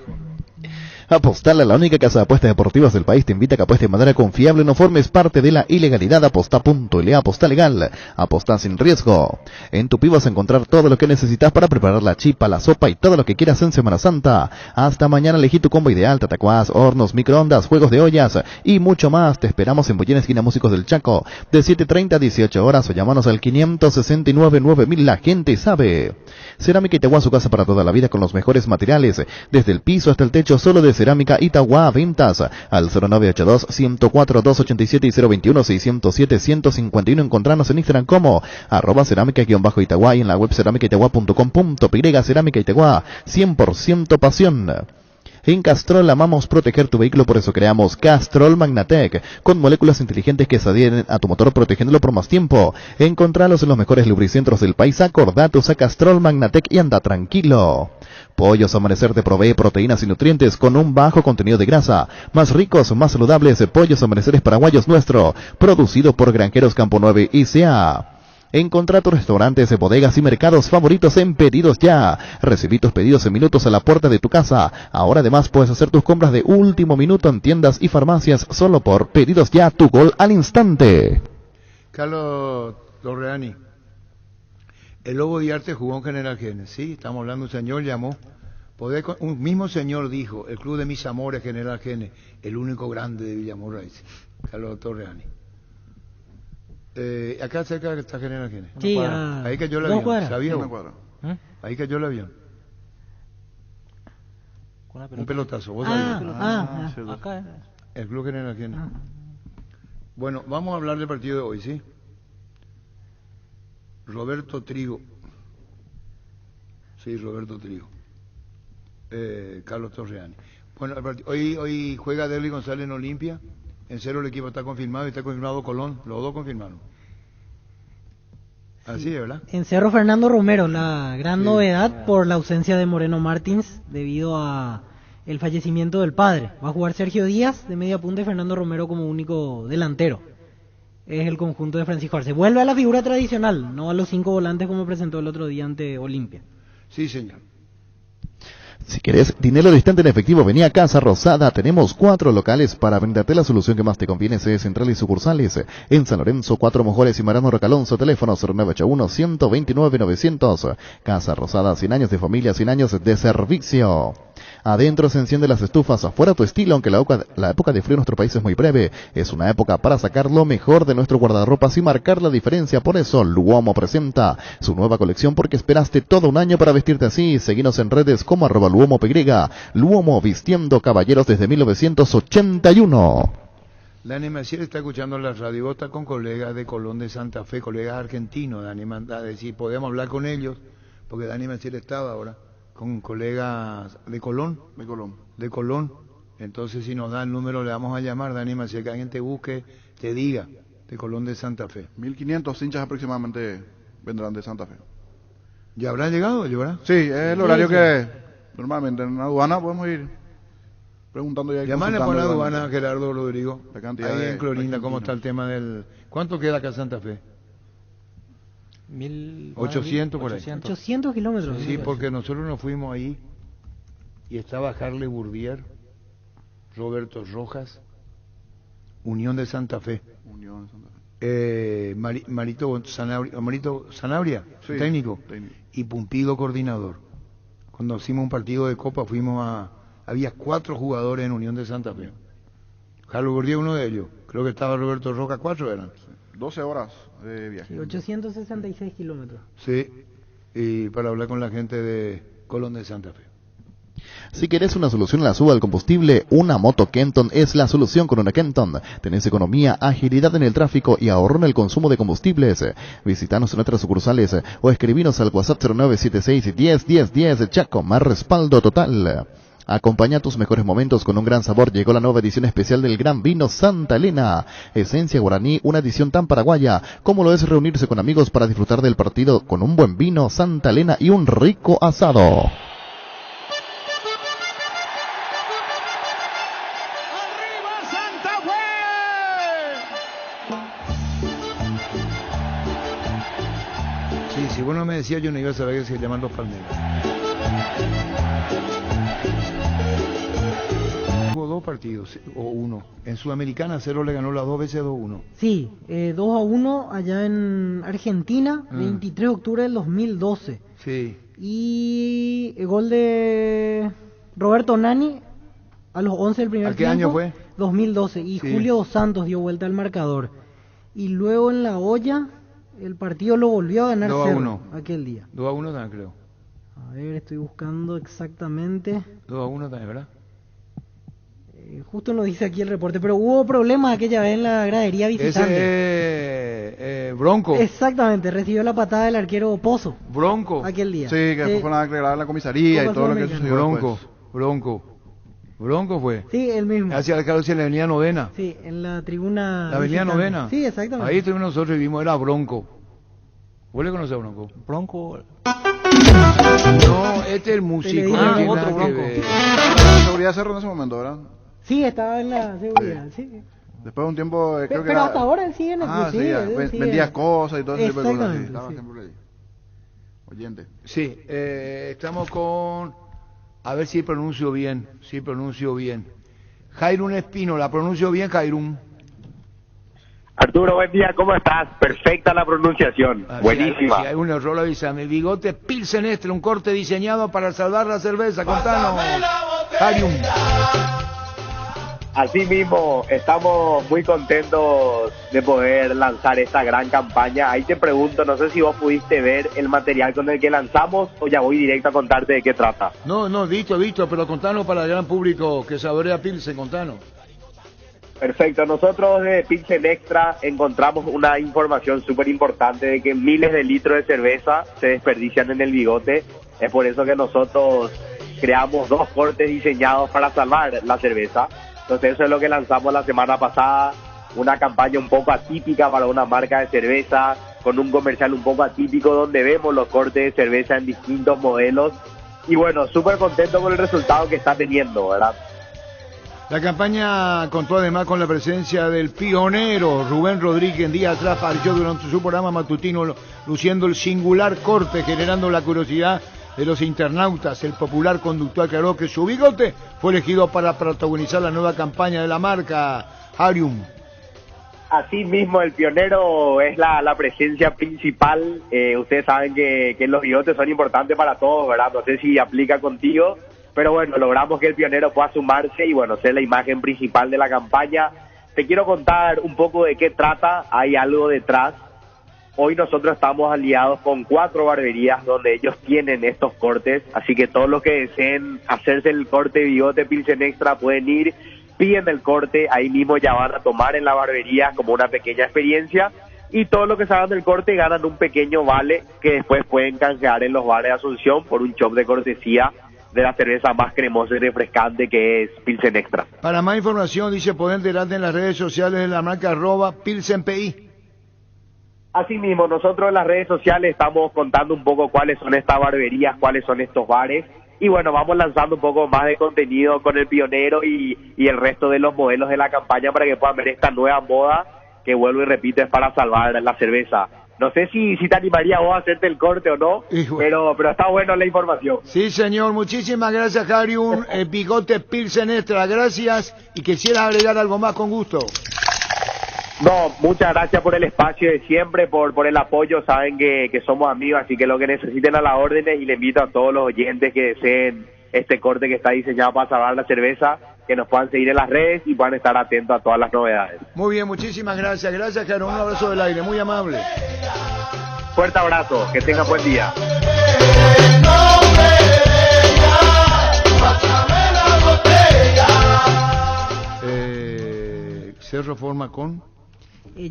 Apostar a la única casa de apuestas deportivas del país te invita a que apuestes de manera confiable, no formes parte de la ilegalidad. Aposta.la, aposta legal, aposta sin riesgo. En Tupi vas a encontrar todo lo que necesitas para preparar la chipa, la sopa y todo lo que quieras en Semana Santa. Hasta mañana elegí tu combo ideal, tatacuás, hornos, microondas, juegos de ollas y mucho más. Te esperamos en Bollín Esquina Músicos del Chaco de 7:30 a 18 horas o llámanos al 569-9000. La gente sabe. Cerámica Itagua, su casa para toda la vida con los mejores materiales, desde el piso hasta el techo, solo de Cerámica Itagua. Ventas al 0982-104-287 y 021-607-151. Encontrarnos en Instagram como @cerámica_Itagua y en la web cerámicaitagua.com.py. Cerámica Itagua, 100% pasión. En Castrol amamos proteger tu vehículo, por eso creamos Castrol Magnatec, con moléculas inteligentes que se adhieren a tu motor protegiéndolo por más tiempo. Encontralos en los mejores lubricentros del país. Acordatos a Castrol Magnatec y anda tranquilo. Pollos Amanecer te provee proteínas y nutrientes con un bajo contenido de grasa. Más ricos, más saludables. Pollos Amaneceres Paraguayos Nuestro, producido por Granjeros Campo 9 ICA. Encontrá tus restaurantes, bodegas y mercados favoritos en Pedidos Ya. Recibí tus pedidos en minutos a la puerta de tu casa. Ahora además puedes hacer tus compras de último minuto en tiendas y farmacias solo por Pedidos Ya, tu gol al instante. Carlos Torreani, el Lobo Diarte jugó en General Genes. Sí, estamos hablando, un señor llamó. Un mismo señor dijo, el club de mis amores General Genes, el único grande de Villamorraíz. Carlos Torreani. Acá cerca está General Genes. Sí, ahí cayó el avión. ¿Sabía? Ahí cayó el avión. Un pelotazo. ¿Vos sabías? Acá. El club General Genes. Bueno, vamos a hablar del partido de hoy, ¿sí? Roberto Trigo. Sí, Roberto Trigo. Carlos Torreani. Bueno, hoy juega Derly González en Olimpia. En cero el equipo está confirmado y está confirmado Colón. Los dos confirmaron. Así es, ¿verdad? En Cerro Fernando Romero, la gran novedad por la ausencia de Moreno Martins debido a el fallecimiento del padre. Va a jugar Sergio Díaz de media punta y Fernando Romero como único delantero. Es el conjunto de Francisco Arce. Vuelve a la figura tradicional, no a los 5 volantes como presentó el otro día ante Olimpia. Sí, señor. Si querés dinero distante en efectivo, vení a Casa Rosada. Tenemos 4 locales para brindarte la solución que más te conviene. Sede central y sucursales en San Lorenzo, 4 Mojores y Marano Rocalonso. Teléfono 0981-129-900. Casa Rosada, 100 años de familia, 100 años de servicio. Adentro se encienden las estufas, afuera tu estilo, aunque la época de frío en nuestro país es muy breve. Es una época para sacar lo mejor de nuestro guardarropas y marcar la diferencia. Por eso Luomo presenta su nueva colección, porque esperaste todo un año para vestirte así. Seguinos en redes como @LuomoPY. Luomo, vistiendo caballeros desde 1981. Dani Maciel está escuchando la radio, está con colegas de Colón de Santa Fe, colegas argentinos. Dani manda a decir, podemos hablar con ellos porque Dani Maciel estaba ahora con colegas de Colón. De Colón. Entonces, si nos da el número, le vamos a llamar, Dani Maciel, que alguien te busque, te diga, de Colón de Santa Fe. 1.500 hinchas aproximadamente vendrán de Santa Fe. ¿Ya habrá llegado, verdad? Sí, es el horario que normalmente en la aduana podemos ir preguntando ya. Llamarle por la aduana a Gerardo Rodrigo. La cantidad ahí de en Clorinda, ¿cómo está el tema del...? ¿Cuánto queda acá en Santa Fe? 800 por ahí. 800 kilómetros. Sí, porque nosotros nos fuimos ahí y estaba Harley Burdier, Roberto Rojas, Unión de Santa Fe. Marito Sanabria, sí, técnico, y Pumpido, coordinador. Cuando hicimos un partido de Copa había 4 jugadores en Unión de Santa Fe. Harley Burdier, uno de ellos. Creo que estaba Roberto Rojas, 4 eran. 12 horas de viaje. Sí, 866 kilómetros. Sí, y para hablar con la gente de Colón de Santa Fe. Si querés una solución a la suba del combustible, una moto Kenton es la solución con una Kenton. Tenés economía, agilidad en el tráfico y ahorro en el consumo de combustibles. Visítanos en nuestras sucursales o escribinos al WhatsApp 0976 10 10 10. Chaco, más respaldo total. Acompaña tus mejores momentos con un gran sabor. Llegó la nueva edición especial del Gran Vino Santa Elena. Esencia guaraní, una edición tan paraguaya como lo es reunirse con amigos para disfrutar del partido con un buen vino Santa Elena y un rico asado. Sí, si vos no me decías yo no iba a saber que se llaman los Palmeras. Hubo 2 partidos, o 1. En Sudamericana, Cerro le ganó las 2 veces 2-1. Sí, 2-1 allá en Argentina, 23 de octubre del 2012. Sí. Y el gol de Roberto Nani a los 11 del primer tiempo. ¿A qué año fue? 2012. Y sí. Julio Dos Santos dio vuelta al marcador. Y luego en La Hoya, el partido lo volvió a ganar 2-1 aquel día. 2-1 también, creo. A ver, estoy buscando exactamente. 2-1 también, ¿verdad? Justo lo dice aquí el reporte, pero hubo problemas aquella vez en la gradería visitante. Ese Bronco. Exactamente, recibió la patada del arquero Pozo. Bronco. Aquel día. Sí, que después fueron a aclarar en la comisaría y todo lo que sucedió. Bronco fue. Sí, el mismo. Hacia el Carlos en la avenida Novena. Sí, en la tribuna. La avenida Novena. Sí, exactamente. Ahí estuvimos nosotros y vimos, era Bronco. ¿Vos le conocés a Bronco? Bronco. No, este es el músico. Otro Bronco. La seguridad cerró en ese momento, ¿verdad? Sí, estaba en la seguridad, sí. Después de un tiempo, creo que pero hasta ahora él sigue en el sí, vendías cosas y todo ese tipo de cosas. Sí, estaba sí. siempre ahí. Oyente. Sí, estamos con... A ver si pronuncio bien, Jairún Espino, ¿la pronuncio bien, Jairún? Arturo, buen día, ¿cómo estás? Perfecta la pronunciación, buenísima. Si hay un error, avísame. Bigote Pilsen Extra, un corte diseñado para salvar la cerveza. Contanos, Jairún. Así mismo, estamos muy contentos de poder lanzar esta gran campaña. Ahí te pregunto, no sé si vos pudiste ver el material con el que lanzamos o ya voy directo a contarte de qué trata. No, visto, pero contanos para el gran público que saborea Pilsen, contanos. Perfecto, nosotros de Pilsen Extra encontramos una información súper importante de que miles de litros de cerveza se desperdician en el bigote. Es por eso que nosotros creamos 2 cortes diseñados para salvar la cerveza. Entonces eso es lo que lanzamos la semana pasada, una campaña un poco atípica para una marca de cerveza, con un comercial un poco atípico donde vemos los cortes de cerveza en distintos modelos. Y bueno, súper contento con el resultado que está teniendo, ¿verdad? La campaña contó además con la presencia del pionero Rubén Rodríguez. Días atrás apareció durante su programa matutino luciendo el singular corte, generando la curiosidad de los internautas. El popular conductor aclaró que su bigote fue elegido para protagonizar la nueva campaña de la marca Harium. Así mismo, el pionero es la presencia principal. Ustedes saben que los bigotes son importantes para todos, ¿verdad? No sé si aplica contigo, pero bueno, logramos que el pionero pueda sumarse y bueno, ser la imagen principal de la campaña. Te quiero contar un poco de qué trata, hay algo detrás. Hoy nosotros estamos aliados con 4 barberías donde ellos tienen estos cortes, así que todos los que deseen hacerse el corte de bigote Pilsen Extra pueden ir, piden el corte, ahí mismo ya van a tomar en la barbería como una pequeña experiencia y todo lo que salgan del corte ganan un pequeño vale que después pueden canjear en los bares de Asunción por un shop de cortesía de la cerveza más cremosa y refrescante que es Pilsen Extra. Para más información, dice, poder enterarte en las redes sociales de la marca @PilsenPI. Asimismo, nosotros en las redes sociales estamos contando un poco cuáles son estas barberías, cuáles son estos bares, y bueno, vamos lanzando un poco más de contenido con el pionero y el resto de los modelos de la campaña para que puedan ver esta nueva moda que, vuelvo y repito, es para salvar la cerveza. No sé si te animaría vos a hacerte el corte o no, pero está bueno la información. Sí, señor, muchísimas gracias, Javi, un bigote Pilsen Extra, gracias, y quisiera agregar algo más con gusto. No, muchas gracias por el espacio de siempre, por el apoyo, saben que somos amigos, así que lo que necesiten a las órdenes, y le invito a todos los oyentes que deseen este corte que está diseñado para salvar la cerveza, que nos puedan seguir en las redes y puedan estar atentos a todas las novedades. Muy bien, muchísimas gracias, Jaro, un abrazo del aire, muy amable. Fuerte abrazo, que tengan buen día. Cerro forma con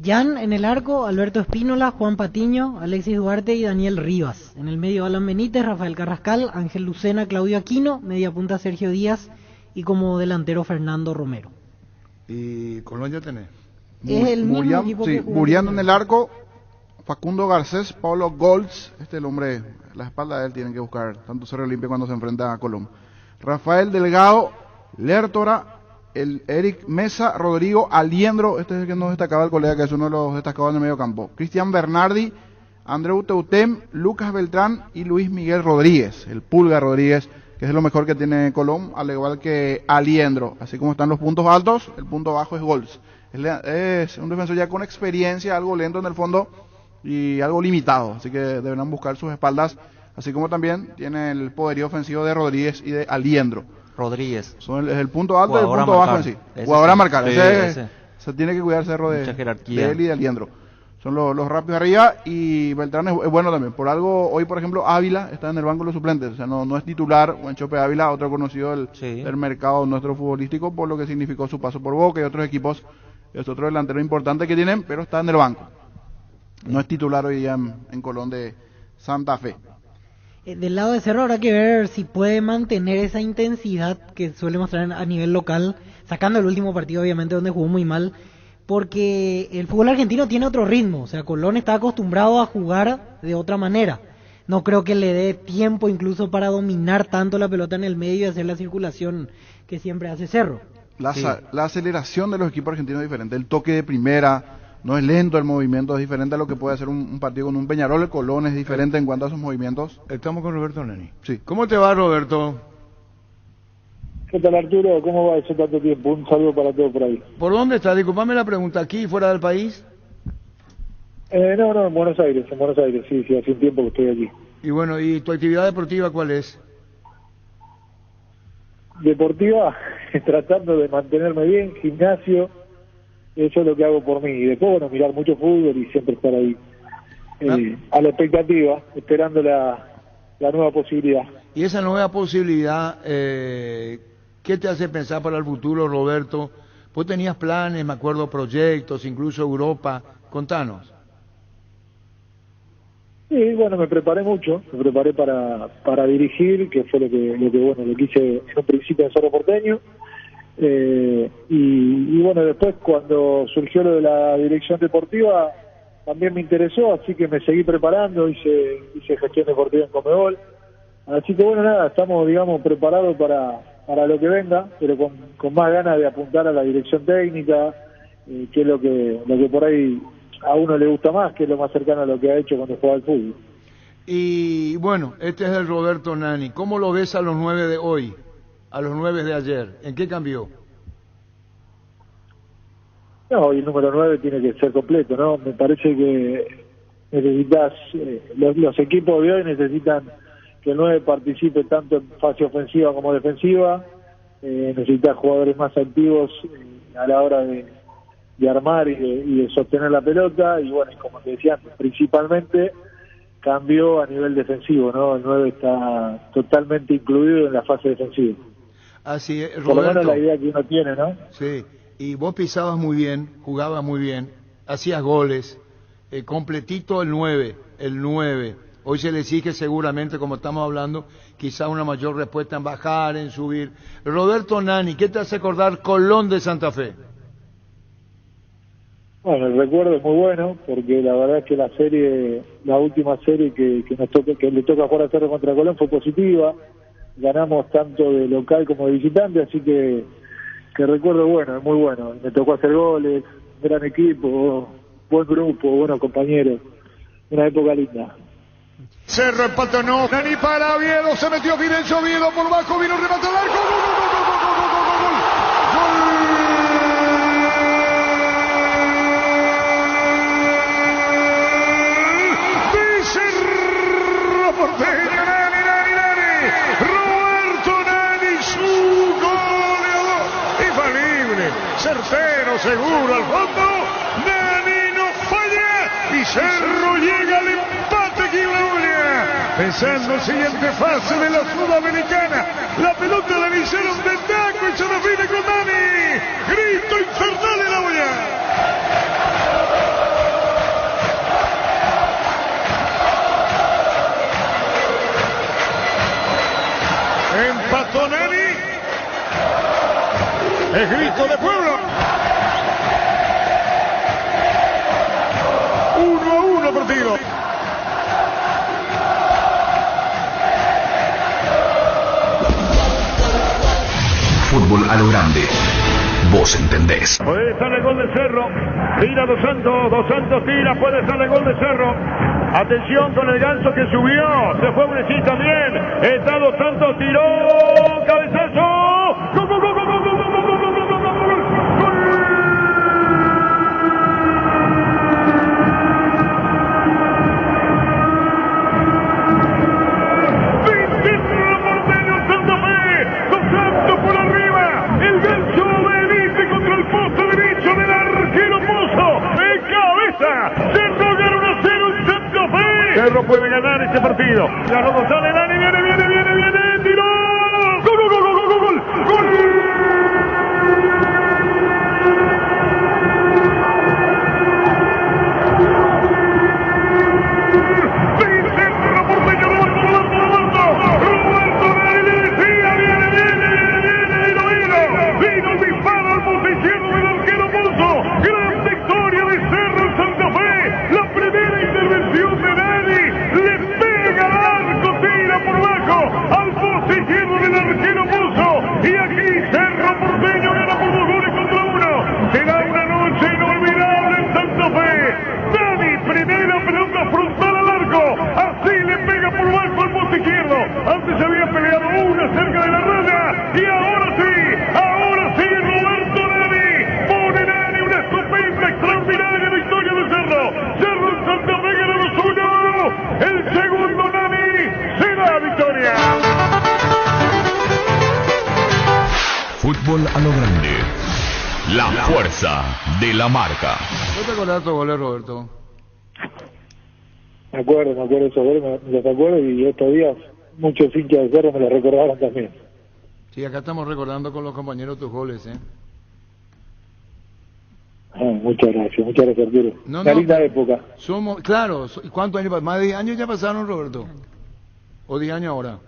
Jan en el arco, Alberto Espínola, Juan Patiño, Alexis Duarte y Daniel Rivas. En el medio Alan Benítez, Rafael Carrascal, Ángel Lucena, Claudio Aquino, media punta Sergio Díaz y como delantero Fernando Romero. ¿Y Colón ya tenés? Es el mismo equipo que jugó. Muriano en el arco, Facundo Garcés, Pablo Goltz, el hombre, la espalda de él tienen que buscar tanto Cerro Olimpia cuando se enfrenta a Colón. Rafael Delgado, Lertora, el Eric Mesa, Rodrigo Aliendro, este es el que nos destacaba el colega, que es uno de los destacados en el medio campo. Cristian Bernardi, Andreu Teutem, Lucas Beltrán y Luis Miguel Rodríguez, el Pulga Rodríguez, que es lo mejor que tiene Colón, al igual que Aliendro. Así como están los puntos altos, el punto bajo es Goltz. Es un defensor ya con experiencia, algo lento en el fondo y algo limitado, así que deberán buscar sus espaldas, así como también tiene el poderío ofensivo de Rodríguez y de Aliendro. Rodríguez. Son el punto alto y el punto bajo en sí. Jugador a marcar. Se tiene que cuidar Cerro de él y de Aliendro. Son los rápidos arriba, y Beltrán es bueno también. Por algo, hoy por ejemplo, Ávila está en el banco de los suplentes. O sea, no es titular. Chope Ávila, otro conocido del mercado nuestro futbolístico, por lo que significó su paso por Boca y otros equipos. Es otro delantero importante que tienen, pero está en el banco. No es titular hoy día en Colón de Santa Fe. Del lado de Cerro habrá que ver si puede mantener esa intensidad que suele mostrar a nivel local, sacando el último partido obviamente donde jugó muy mal, porque el fútbol argentino tiene otro ritmo. O sea, Colón está acostumbrado a jugar de otra manera. No creo que le dé tiempo incluso para dominar tanto la pelota en el medio y hacer la circulación que siempre hace Cerro. La aceleración de los equipos argentinos es diferente, el toque de primera no es lento, el movimiento es diferente a lo que puede hacer un partido con un Peñarol. El Colón es diferente en cuanto a sus movimientos. Estamos con Roberto Nani. Sí. ¿Cómo te va, Roberto? ¿Qué tal, Arturo? ¿Cómo va eso tanto tiempo? Un saludo para todos por ahí. ¿Por dónde estás? Disculpame la pregunta, ¿aquí, fuera del país? No, en Buenos Aires, sí, hace un tiempo que estoy allí. Y bueno, ¿y tu actividad deportiva cuál es? Deportiva, tratando de mantenerme bien, gimnasio, eso es lo que hago por mí. Y después, bueno, mirar mucho fútbol y siempre estar ahí a la expectativa, esperando la nueva posibilidad. Y esa nueva posibilidad, ¿qué te hace pensar para el futuro, Roberto? Vos tenías planes, me acuerdo, proyectos, incluso Europa. Contanos. Sí, bueno, me preparé para dirigir, que fue lo que hice en un principio en Cerro Porteño. Y bueno, después cuando surgió lo de la dirección deportiva también me interesó, así que me seguí preparando, hice gestión deportiva en Conmebol, así que bueno, nada, estamos digamos preparados para lo que venga, pero con más ganas de apuntar a la dirección técnica, que es lo que por ahí a uno le gusta más, que es lo más cercano a lo que ha hecho cuando juega al fútbol. Y bueno, este es el Roberto Nani. ¿Cómo lo ves a los 9 de hoy? A los 9 de ayer, ¿en qué cambió? No, y el número 9 tiene que ser completo, ¿no? Me parece que necesitas, los equipos de hoy necesitan que el 9 participe tanto en fase ofensiva como defensiva, necesitas jugadores más activos a la hora de armar y de sostener la pelota, y bueno, como te decía antes, principalmente cambió a nivel defensivo, ¿no? El 9 está totalmente incluido en la fase defensiva. Así es, Roberto. Por lo menos la idea que uno tiene, ¿no? Sí, y vos pisabas muy bien, jugabas muy bien, hacías goles, completito el 9. Hoy se le exige seguramente, como estamos hablando, quizá una mayor respuesta en bajar, en subir. Roberto Nani, ¿qué te hace acordar Colón de Santa Fe? Bueno, el recuerdo es muy bueno, porque la verdad es que la última serie que le toca jugar a Cerro contra Colón fue positiva. Ganamos tanto de local como de visitante, así que recuerdo bueno, es muy bueno. Me tocó hacer goles, gran equipo, buen grupo, buenos compañeros. Una época linda. Cerro empató, no. Nani para Oviedo, se metió Firenzo, Oviedo por bajo, vino remate al arco. Porteño, Nani. Roberto Nani, su goleador. Infalible, certero, seguro al fondo. Nani no falla y Cerro llega al empate Quiblaulia. Pensando en la siguiente fase de la Sudamericana. La pelota la hicieron de taco y se define con Nani. Grito infernal en la olla. Empató Nani. El grito de pueblo. 1-1 partido. Fútbol a lo grande. Vos entendés. Puede estar el gol de Cerro. Tira Dos Santos tira, puede estar el gol de Cerro. Atención con el ganso que subió. Se fue Bresí también. Está Dos Santos, tiró. Cabezazo. ¡Gol, gol, gol, gol, gol, gol, gol, gol, gol, gol, gol, gol! Vicente Porteño Santa Fe. Dos Santos por arriba. El gancho de Elite contra el poste derecho del arquero Pozo. De cabeza. Cerro gana 1-0 en Santa Fe. Cerro puede ganar este partido. Ganó González, Nani, viene, tiró. Gol, gol, gol, gol, gol, gol. Cerro Porteño, Roberto Nani le decía, viene, vino el disparo al poste izquierdo del arquero Pozo. Gran victoria de Cerro en Santa Fe. La primera intervención de Nani. Le pega al arco, tira por bajo al poste izquierdo del arquero Pozo. Y aquí Cerro Porteño gana por 2 goles contra 1. Será una noche inolvidable en Santa Fe. Nani, primera pelota frontal al arco. Así le pega por bajo al poste izquierdo. Antes había peleado una cerca de la raya. Y ahora sí, Roberto Nani. Pone Nani una estupenda, extraordinaria victoria de Cerro. Cerro en Santa Fe gana 2-1. El segundo Nani se da victoria. Fútbol a lo grande. La fuerza de la marca. ¿No te acordás de tu goles, Roberto? Me acuerdo de esos goles, me los acuerdo, y estos días muchos hinchas de Cerro me los recordaron también. Sí, acá estamos recordando con los compañeros tus goles, ¿eh? Muchas gracias, Arturo. Una linda época. Claro, ¿cuántos años? ¿Más de 10 años ya pasaron, Roberto? ¿O 10 años ahora?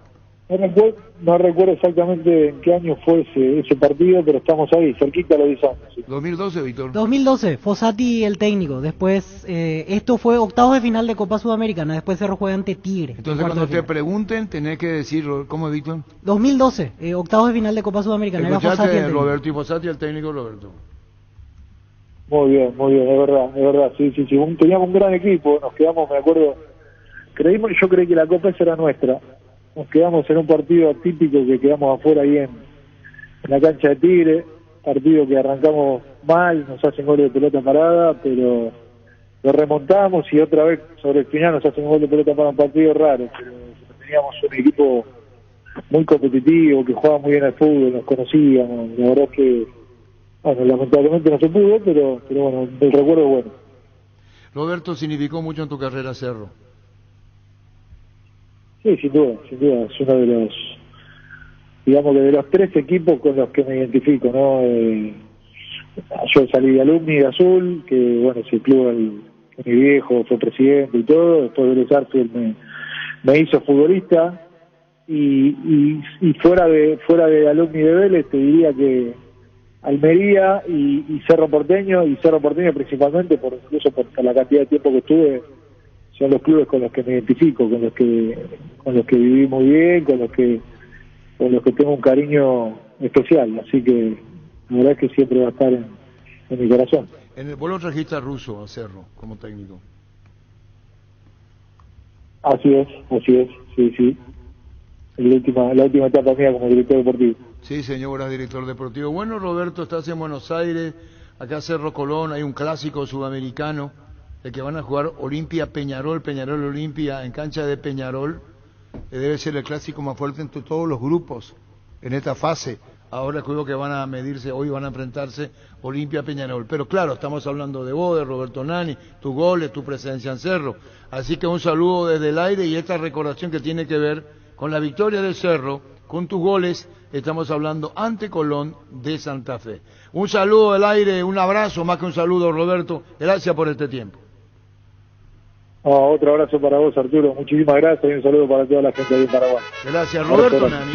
No recuerdo exactamente en qué año fue ese partido, pero estamos ahí, cerquita a los 10 años. Sí. 2012, Víctor. 2012, Fossati el técnico. Después, esto fue octavos de final de Copa Sudamericana. Después Cerro juega ante Tigre. Entonces, cuando te pregunten, tenés que decirlo. ¿Cómo, Víctor? 2012, octavos de final de Copa Sudamericana. Era Fossati el Roberto y Fossati el técnico, Roberto. Muy bien, es verdad. Sí. Teníamos un gran equipo, nos quedamos, me acuerdo, yo creí que la Copa esa era nuestra. Nos quedamos en un partido atípico que quedamos afuera ahí en la cancha de Tigre, partido que arrancamos mal, nos hacen gol de pelota parada, pero lo remontamos y otra vez sobre el final nos hacen gol de pelota parada, un partido raro, pero teníamos un equipo muy competitivo, que jugaba muy bien al fútbol, nos conocíamos, la verdad es que, bueno, lamentablemente no se pudo, pero bueno, el recuerdo es bueno. Roberto, significó mucho en tu carrera Cerro. Sí, sin duda, es uno de los, digamos que de los 3 equipos con los que me identifico, ¿no? Yo salí de Alumni de Azul, que bueno, es el club mi viejo fue presidente y todo. Después Vélez Sarsfield me hizo futbolista, y fuera de alumni de Vélez te diría que Almería y Cerro Porteño principalmente, incluso por la cantidad de tiempo que estuve, son los clubes con los que me identifico, con los que viví muy bien, con los que tengo un cariño especial, así que la verdad es que siempre va a estar en mi corazón. Vos lo trajiste a Russo, a Cerro, como técnico. Así es, sí. La última etapa mía como director deportivo. Sí, señor, era director deportivo. Bueno, Roberto, estás en Buenos Aires, acá Cerro Colón, hay un clásico sudamericano, el que van a jugar Olimpia Peñarol Olimpia en cancha de Peñarol. Debe ser el clásico más fuerte entre todos los grupos en esta fase. Ahora creo que van a medirse, hoy van a enfrentarse Olimpia Peñarol. Pero claro, estamos hablando de vos, de Roberto Nani, tus goles, tu presencia en Cerro. Así que un saludo desde el aire y esta recordación que tiene que ver con la victoria del Cerro, con tus goles. Estamos hablando ante Colón de Santa Fe. Un saludo del aire, un abrazo, más que un saludo, Roberto. Gracias por este tiempo. Otro abrazo para vos, Arturo. Muchísimas gracias y un saludo para toda la gente de Paraguay. Gracias, Roberto Nani.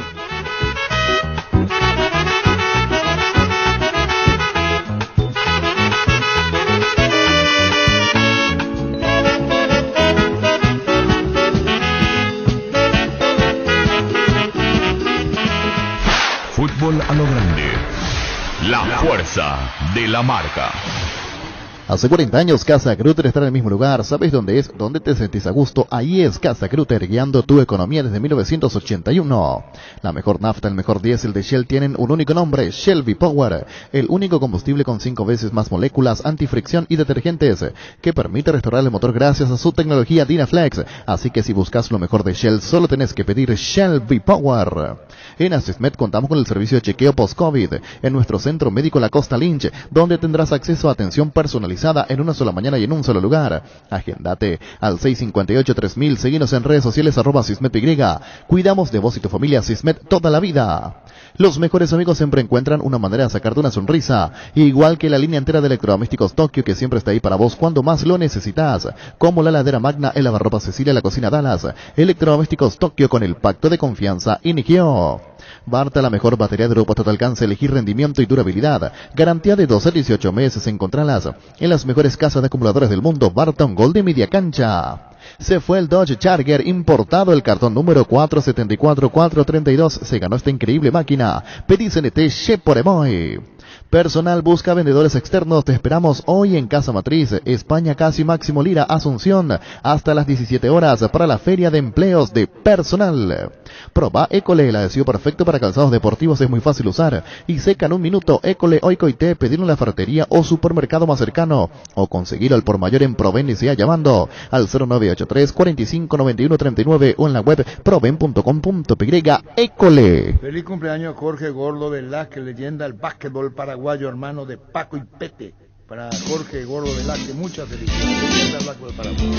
Fútbol a lo grande. La fuerza de la marca. Hace 40 años Casa Grutter está en el mismo lugar. ¿Sabes dónde es? ¿Dónde te sentís a gusto? Ahí es Casa Grutter, guiando tu economía desde 1981. La mejor nafta, el mejor diésel de Shell tienen un único nombre, Shell V-Power. El único combustible con 5 veces más moléculas, antifricción y detergentes, que permite restaurar el motor gracias a su tecnología Dynaflex. Así que si buscas lo mejor de Shell, solo tenés que pedir Shell V-Power. En Asismed contamos con el servicio de chequeo post-COVID en nuestro centro médico La Costa Lynch, donde tendrás acceso a atención personalizada en una sola mañana y en un solo lugar. Agéndate al 658-3000, seguinos en redes sociales @SismedPY. Cuidamos de vos y tu familia. Sismed toda la vida. Los mejores amigos siempre encuentran una manera de sacarte una sonrisa, igual que la línea entera de electrodomésticos Tokio, que siempre está ahí para vos cuando más lo necesitas, como la heladera Magna, el lavarropa Cecilia, la cocina Dallas. Electrodomésticos Tokio, con el pacto de confianza Inigio. Barta, la mejor batería de Europa, total alcance, elegir rendimiento y durabilidad. Garantía de 12 a 18 meses. Encontralas en las mejores casas de acumuladores del mundo. Barta, un gol de media cancha. Se fue el Dodge Charger importado, el cartón número 474432. Se ganó esta increíble máquina. Pedí CNT Sheporemoy. Personal busca vendedores externos. Te esperamos hoy en Casa Matriz, España Casi Máximo Lira, Asunción, hasta las 17 horas para la Feria de Empleos de Personal. Proba École, el adhesivo perfecto para calzados deportivos, es muy fácil usar y seca en un minuto. École Oikoite, pedirlo en la ferretería o supermercado más cercano o conseguirlo al por mayor en Proven y sea llamando al 0983 45 91 39 o en la web proven.com.py. École. Feliz cumpleaños Jorge Gordo Velázquez, leyenda del básquetbol paraguayo, hermano de Paco y Pete. Para Jorge Gordo Velázquez, muchas felicidades. Leyenda del básquetbol paraguayo.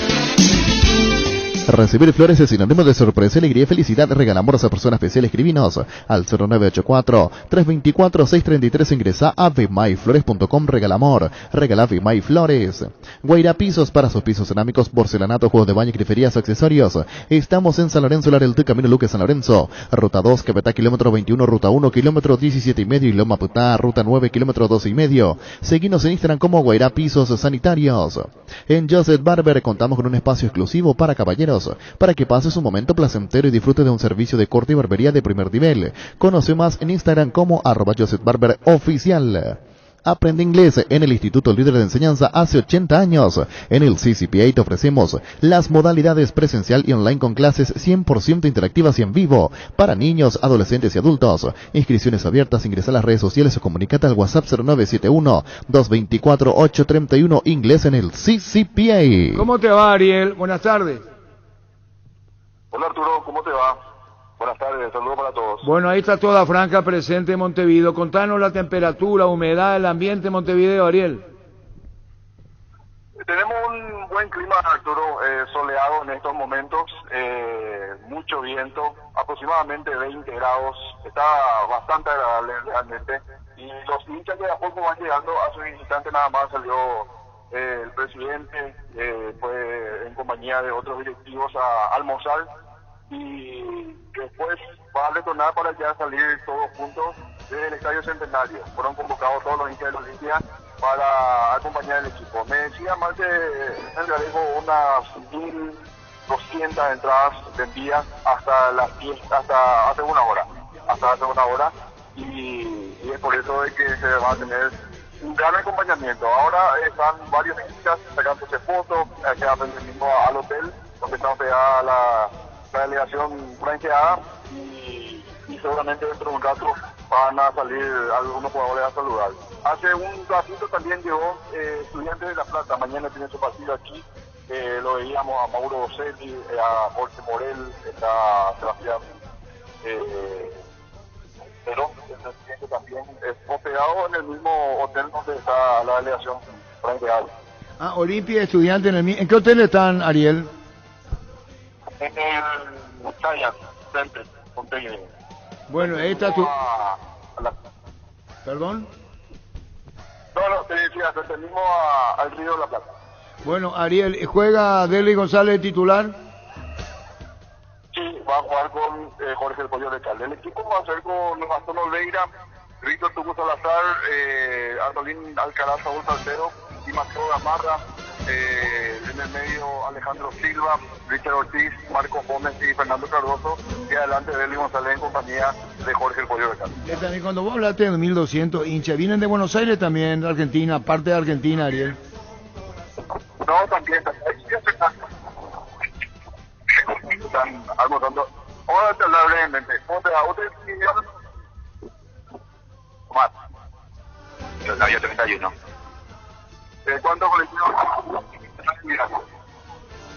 Recibir flores es sinónimo de sorpresa, alegría y felicidad. Regalamos a persona especial. Escribinos al 0984-324-633. Ingresa a vmayflores.com. Regalamor. Regala Vmay Flores. Guaira Pisos, para sus pisos cerámicos, porcelanato, juegos de baño y griferías, accesorios. Estamos en San Lorenzo, Lareltu, Camino Luque, San Lorenzo. Ruta 2, Quebetá, kilómetro 21. Ruta 1, kilómetro 17,5. Y Loma Putá, ruta 9, kilómetro 12,5. Seguinos en Instagram como Guaira Pisos Sanitarios. En Joseph Barber contamos con un espacio exclusivo para caballeros, para que pases un momento placentero y disfrute de un servicio de corte y barbería de primer nivel. Conoce más en Instagram como @JosephBarberOficial. Aprende inglés en el Instituto Líder de Enseñanza hace 80 años. En el CCPA te ofrecemos las modalidades presencial y online con clases 100% interactivas y en vivo para niños, adolescentes y adultos. Inscripciones abiertas. Ingresa a las redes sociales o comunícate al WhatsApp 0971-224-831. Inglés en el CCPA. ¿Cómo te va, Ariel? Buenas tardes. Hola Arturo, ¿cómo te va? Buenas tardes, saludos para todos. Bueno, ahí está toda Franca presente en Montevideo. Contanos la temperatura, humedad, el ambiente en Montevideo, Ariel. Tenemos un buen clima, Arturo, soleado en estos momentos, mucho viento, aproximadamente 20 grados, está bastante agradable realmente. Y los hinchas que de a poco van llegando, hace un instante nada más salió el presidente fue en compañía de otros directivos a almorzar y después va a retornar para ya salir todos juntos del Estadio Centenario. Fueron convocados todos los hinchas de Olimpia para acompañar al equipo. Me decía más de, en realidad, unas 1.200 entradas vendidas hasta las 10, hasta hace una hora, y es por eso de que se va a tener un gran acompañamiento. Ahora están varios hinchas sacándose fotos, que hacen el mismo al hotel donde está hospedada la delegación franqueada y seguramente dentro de un rato van a salir algunos jugadores a saludar. Hace un ratito también llegó Estudiantes de La Plata, mañana tiene su partido aquí, lo veíamos a Mauro Boselli, a Jorge Morel, está Sebastián pero el presidente también es hospedado en el mismo hotel donde está la delegación franqueada. Olimpia, Estudiantes, ¿en qué hotel están, Ariel? En el Giant Center, Montevideo. Bueno, ahí está tu... ¿Perdón? No, te decía, tenemos al Río de la Plata. Bueno, Ariel, ¿juega Deli González de titular? Sí, va a jugar con Jorge el Pollo de Calde. El equipo va a ser con Gastón Olveira, Víctor Tuco Salazar, Antolín Alcaraz, Saúl Salcero y Mateo Gamarra. En el medio Alejandro Silva, Richard Ortiz, Marco Gómez y Fernando Cardoso, y adelante Deli González en compañía de Jorge el Pollo de Calde. También cuando vos hablaste de 1.200 hinchas, ¿vienen de Buenos Aires también, de Argentina, parte de Argentina, Ariel? No, también están almorzando. Ahora te hablar brevemente. ¿Cómo te va? ¿Usted Tomás? Yo sabía 31. ¿Cuántos colectivos?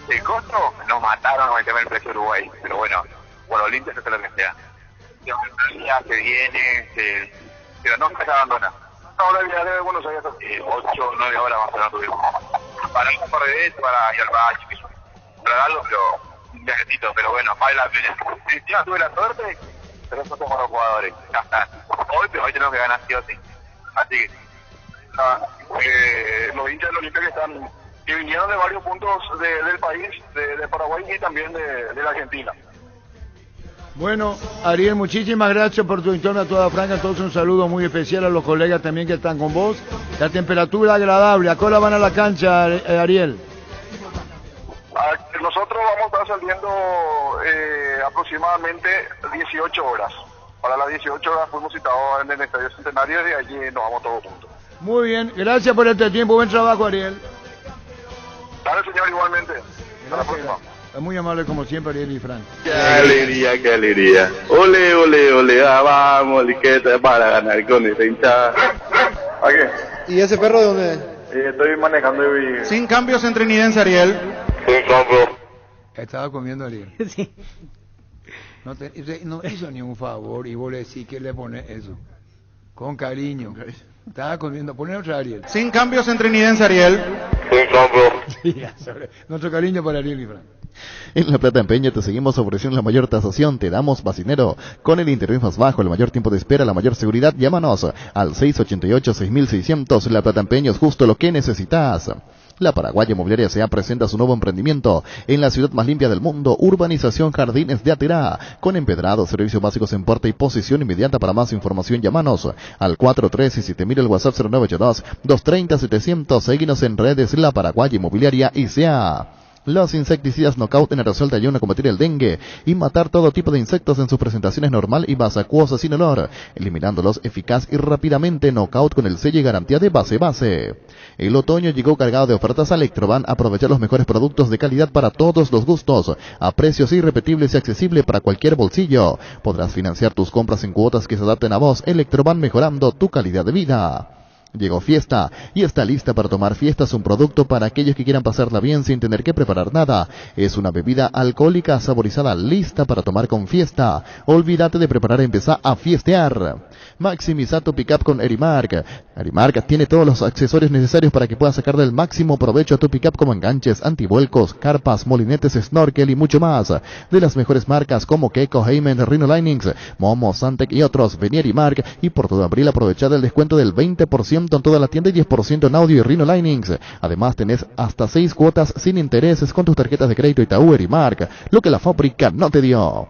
El costo nos mataron con el tema del precio de Uruguay, pero bueno, por Olimpia se hace lo que sea. Se viene, pero no se abandona. Ahora el viaje de Buenos Aires 8 o 9 horas más o menos tuvimos. Paramos un par de veces para ir al baño, para algo, pero un viajecito, pero bueno, vale la pena. Ya tuve la suerte, pero eso somos los jugadores, ya está. Hoy tenemos que ganar sí o sí. Así que los hinchas de Olimpia que vinieron de varios puntos del país, de Paraguay y también de la Argentina. Bueno, Ariel, muchísimas gracias por tu entorno a toda Franca. Entonces un saludo muy especial a los colegas también que están con vos. La temperatura agradable. ¿A qué hora van a la cancha, Ariel? Nosotros vamos a estar saliendo aproximadamente 18 horas. Para las 18 horas fuimos citados en el Estadio Centenario y de allí nos vamos todos juntos. Muy bien, gracias por este tiempo. Buen trabajo, Ariel. Dale, señor, igualmente. Hasta la próxima. Es muy amable como siempre, Ariel y Frank. Qué alegría, qué alegría. Ole, ole, ole, vamos, liqueta para ganar con esta hinchada. ¿A qué? ¿Y ese perro de dónde es? Estoy manejando y... Sin cambios en Trinidense, Ariel. Sin cambio. Estaba comiendo, Ariel. Sí. No hizo ni un favor y vos le decís que le pones eso. Con cariño. Estaba comiendo. Poner otra, Ariel. Sin cambios en Trinidense, Ariel. Sin cambio. Nuestro cariño para Ariel y Frank. En La Plata Empeño te seguimos ofreciendo la mayor tasación, te damos bacinero, con el interés más bajo, el mayor tiempo de espera, la mayor seguridad. Llámanos al 688-6600. La Plata Empeño es justo lo que necesitas. La Paraguaya Inmobiliaria S.A. presenta su nuevo emprendimiento en la ciudad más limpia del mundo, Urbanización Jardines de Aterá, con empedrados, servicios básicos en puerta y posición inmediata. Para más información, llámanos al 437.000, el WhatsApp 0982-230-700. Seguinos en redes. La Paraguaya Inmobiliaria S.A. Los insecticidas Knockout en aerosol te ayudan a combatir el dengue y matar todo tipo de insectos en sus presentaciones normal y vasacuosa sin olor, eliminándolos eficaz y rápidamente. Knockout con el sello y garantía de base. El otoño llegó cargado de ofertas a Electroban. Aprovechar los mejores productos de calidad para todos los gustos, a precios irrepetibles y accesibles para cualquier bolsillo. Podrás financiar tus compras en cuotas que se adapten a vos. Electroban, mejorando tu calidad de vida. Llegó Fiesta y está lista para tomar. Fiesta es un producto para aquellos que quieran pasarla bien sin tener que preparar nada. Es una bebida alcohólica saborizada lista para tomar con Fiesta. Olvídate de preparar, empezá a fiestear. Maximiza tu pickup con Erimark. Erimark tiene todos los accesorios necesarios para que puedas sacarle el máximo provecho a tu pickup, como enganches, antivuelcos, carpas, molinetes, snorkel y mucho más. De las mejores marcas como Keiko, Heyman, Rhino Linings, Momo, Santec y otros. Vení a Erimark y por todo abril aprovecha el descuento del 20% 10% en toda la tienda y 10% en audio y Rhino Linings. Además, tenés hasta 6 cuotas sin intereses con tus tarjetas de crédito Itaú Erimark, lo que la fábrica no te dio.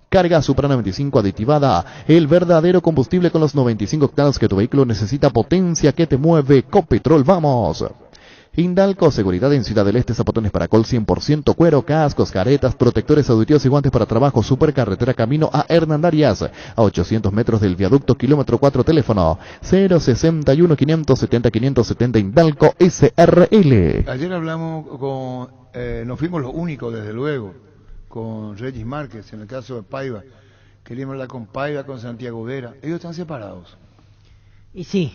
Carga Supra 95 aditivada, el verdadero combustible con los 95 octanos que tu vehículo necesita, potencia que te mueve. Copetrol, vamos. Indalco, seguridad en Ciudad del Este, zapatones para col 100% cuero, cascos, caretas, protectores auditivos y guantes para trabajo. Supercarretera camino a Hernandarias, a 800 metros del viaducto, kilómetro 4, teléfono 061 570 570 Indalco SRL. Ayer hablamos con, nos fuimos los únicos desde luego, con Regis Márquez, en el caso de Paiva. Queríamos hablar con Paiva, con Santiago Vera. Ellos están separados. Y sí,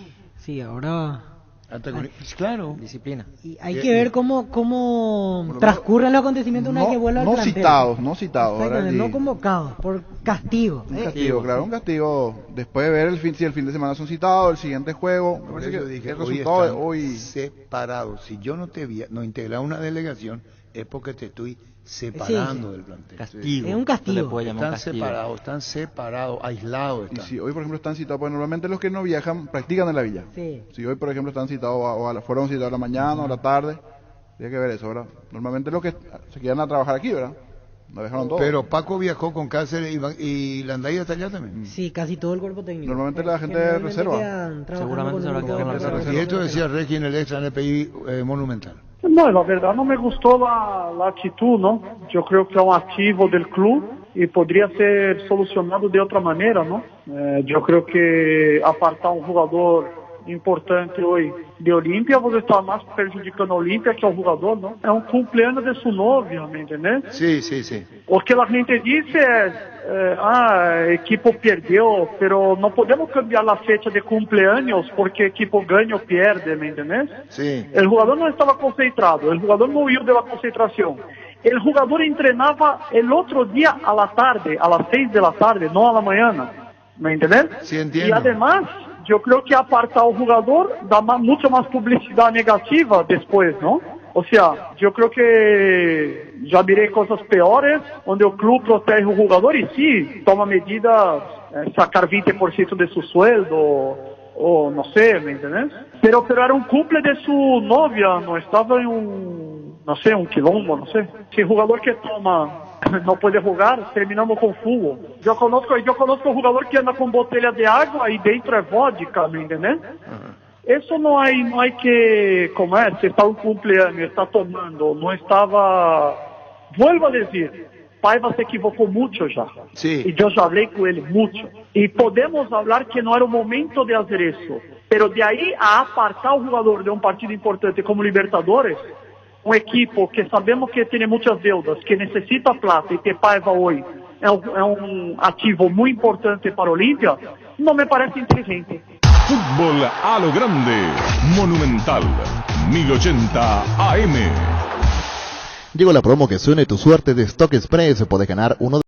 ahora... Claro. Disciplina. Y hay que ver cómo transcurren los acontecimientos una vez que vuelva al plantel. No citados. No convocados, por castigo. Un castigo, claro, un castigo. Después de ver si el fin de semana son citados, el siguiente juego. Por eso dije, el resultado de hoy separados. Si yo no te vi, no integraba una delegación, es porque te estoy separando del plantel. Castigo. Es un castigo. Están separados, aislados. Y si hoy, por ejemplo, están citados, pues normalmente los que no viajan practican en la villa. Sí. Si hoy, por ejemplo, están citados, fueron citados a la mañana o a la tarde, tiene que ver eso, ¿verdad? Normalmente los que se quedan a trabajar aquí, ¿verdad? No dejaron todo. Pero Paco viajó con Cáceres y Landaida está allá también. Sí, casi todo el cuerpo técnico. Normalmente la gente de reserva. Seguramente se habrá quedado en la reserva. Y esto decía Regi en el extra en el PI Monumental. No, la verdad no me gustó la actitud, ¿no? Yo creo que es un activo del club y podría ser solucionado de otra manera, ¿no? Yo creo que apartar un jugador importante hoy de Olímpia, você está más prejudicando a Olímpia que al jugador, ¿no? Es un cumpleaños de su novia, ¿me entiendes? Sí. O que la gente dice el equipo perdió, pero no podemos cambiar la fecha de cumpleaños porque el equipo gana o pierde, ¿me entiendes? Sí. El jugador no estaba concentrado, el jugador no huyó de la concentración. El jugador entrenaba el otro día a la tarde, a las 6 de la tarde, no a la mañana, ¿me entiendes? Sí, entiendo. Y además, yo creo que apartar al jugador da mucha más publicidad negativa después, ¿no? O sea, yo creo que ya miré cosas peores, donde el club protege al jugador y sí, toma medidas, sacar 20% de su sueldo, o no sé, ¿me entiendes? Pero era un cumple de su novia, no estaba en un quilombo, no sé. Si el jugador que toma no puede jugar, terminamos con fútbol. Yo conozco un jugador que anda con botella de agua y dentro es vodka, ¿me entiendes? Eso no hay que comer, si está un cumpleaños, está tomando, no estaba... Vuelvo a decir, Paiva se equivocó mucho ya. Sí. Y yo ya hablé con él mucho. Y podemos hablar que no era el momento de hacer eso. Pero de ahí a apartar al jugador de un partido importante como Libertadores, un equipo que sabemos que tiene muchas deudas, que necesita plata y que Paiva hoy es un activo muy importante para Olímpia, no me parece inteligente. Fútbol a lo grande, Monumental, 1080 AM. Llegó la promo que suene tu suerte de Stock Express. Podés ganar uno de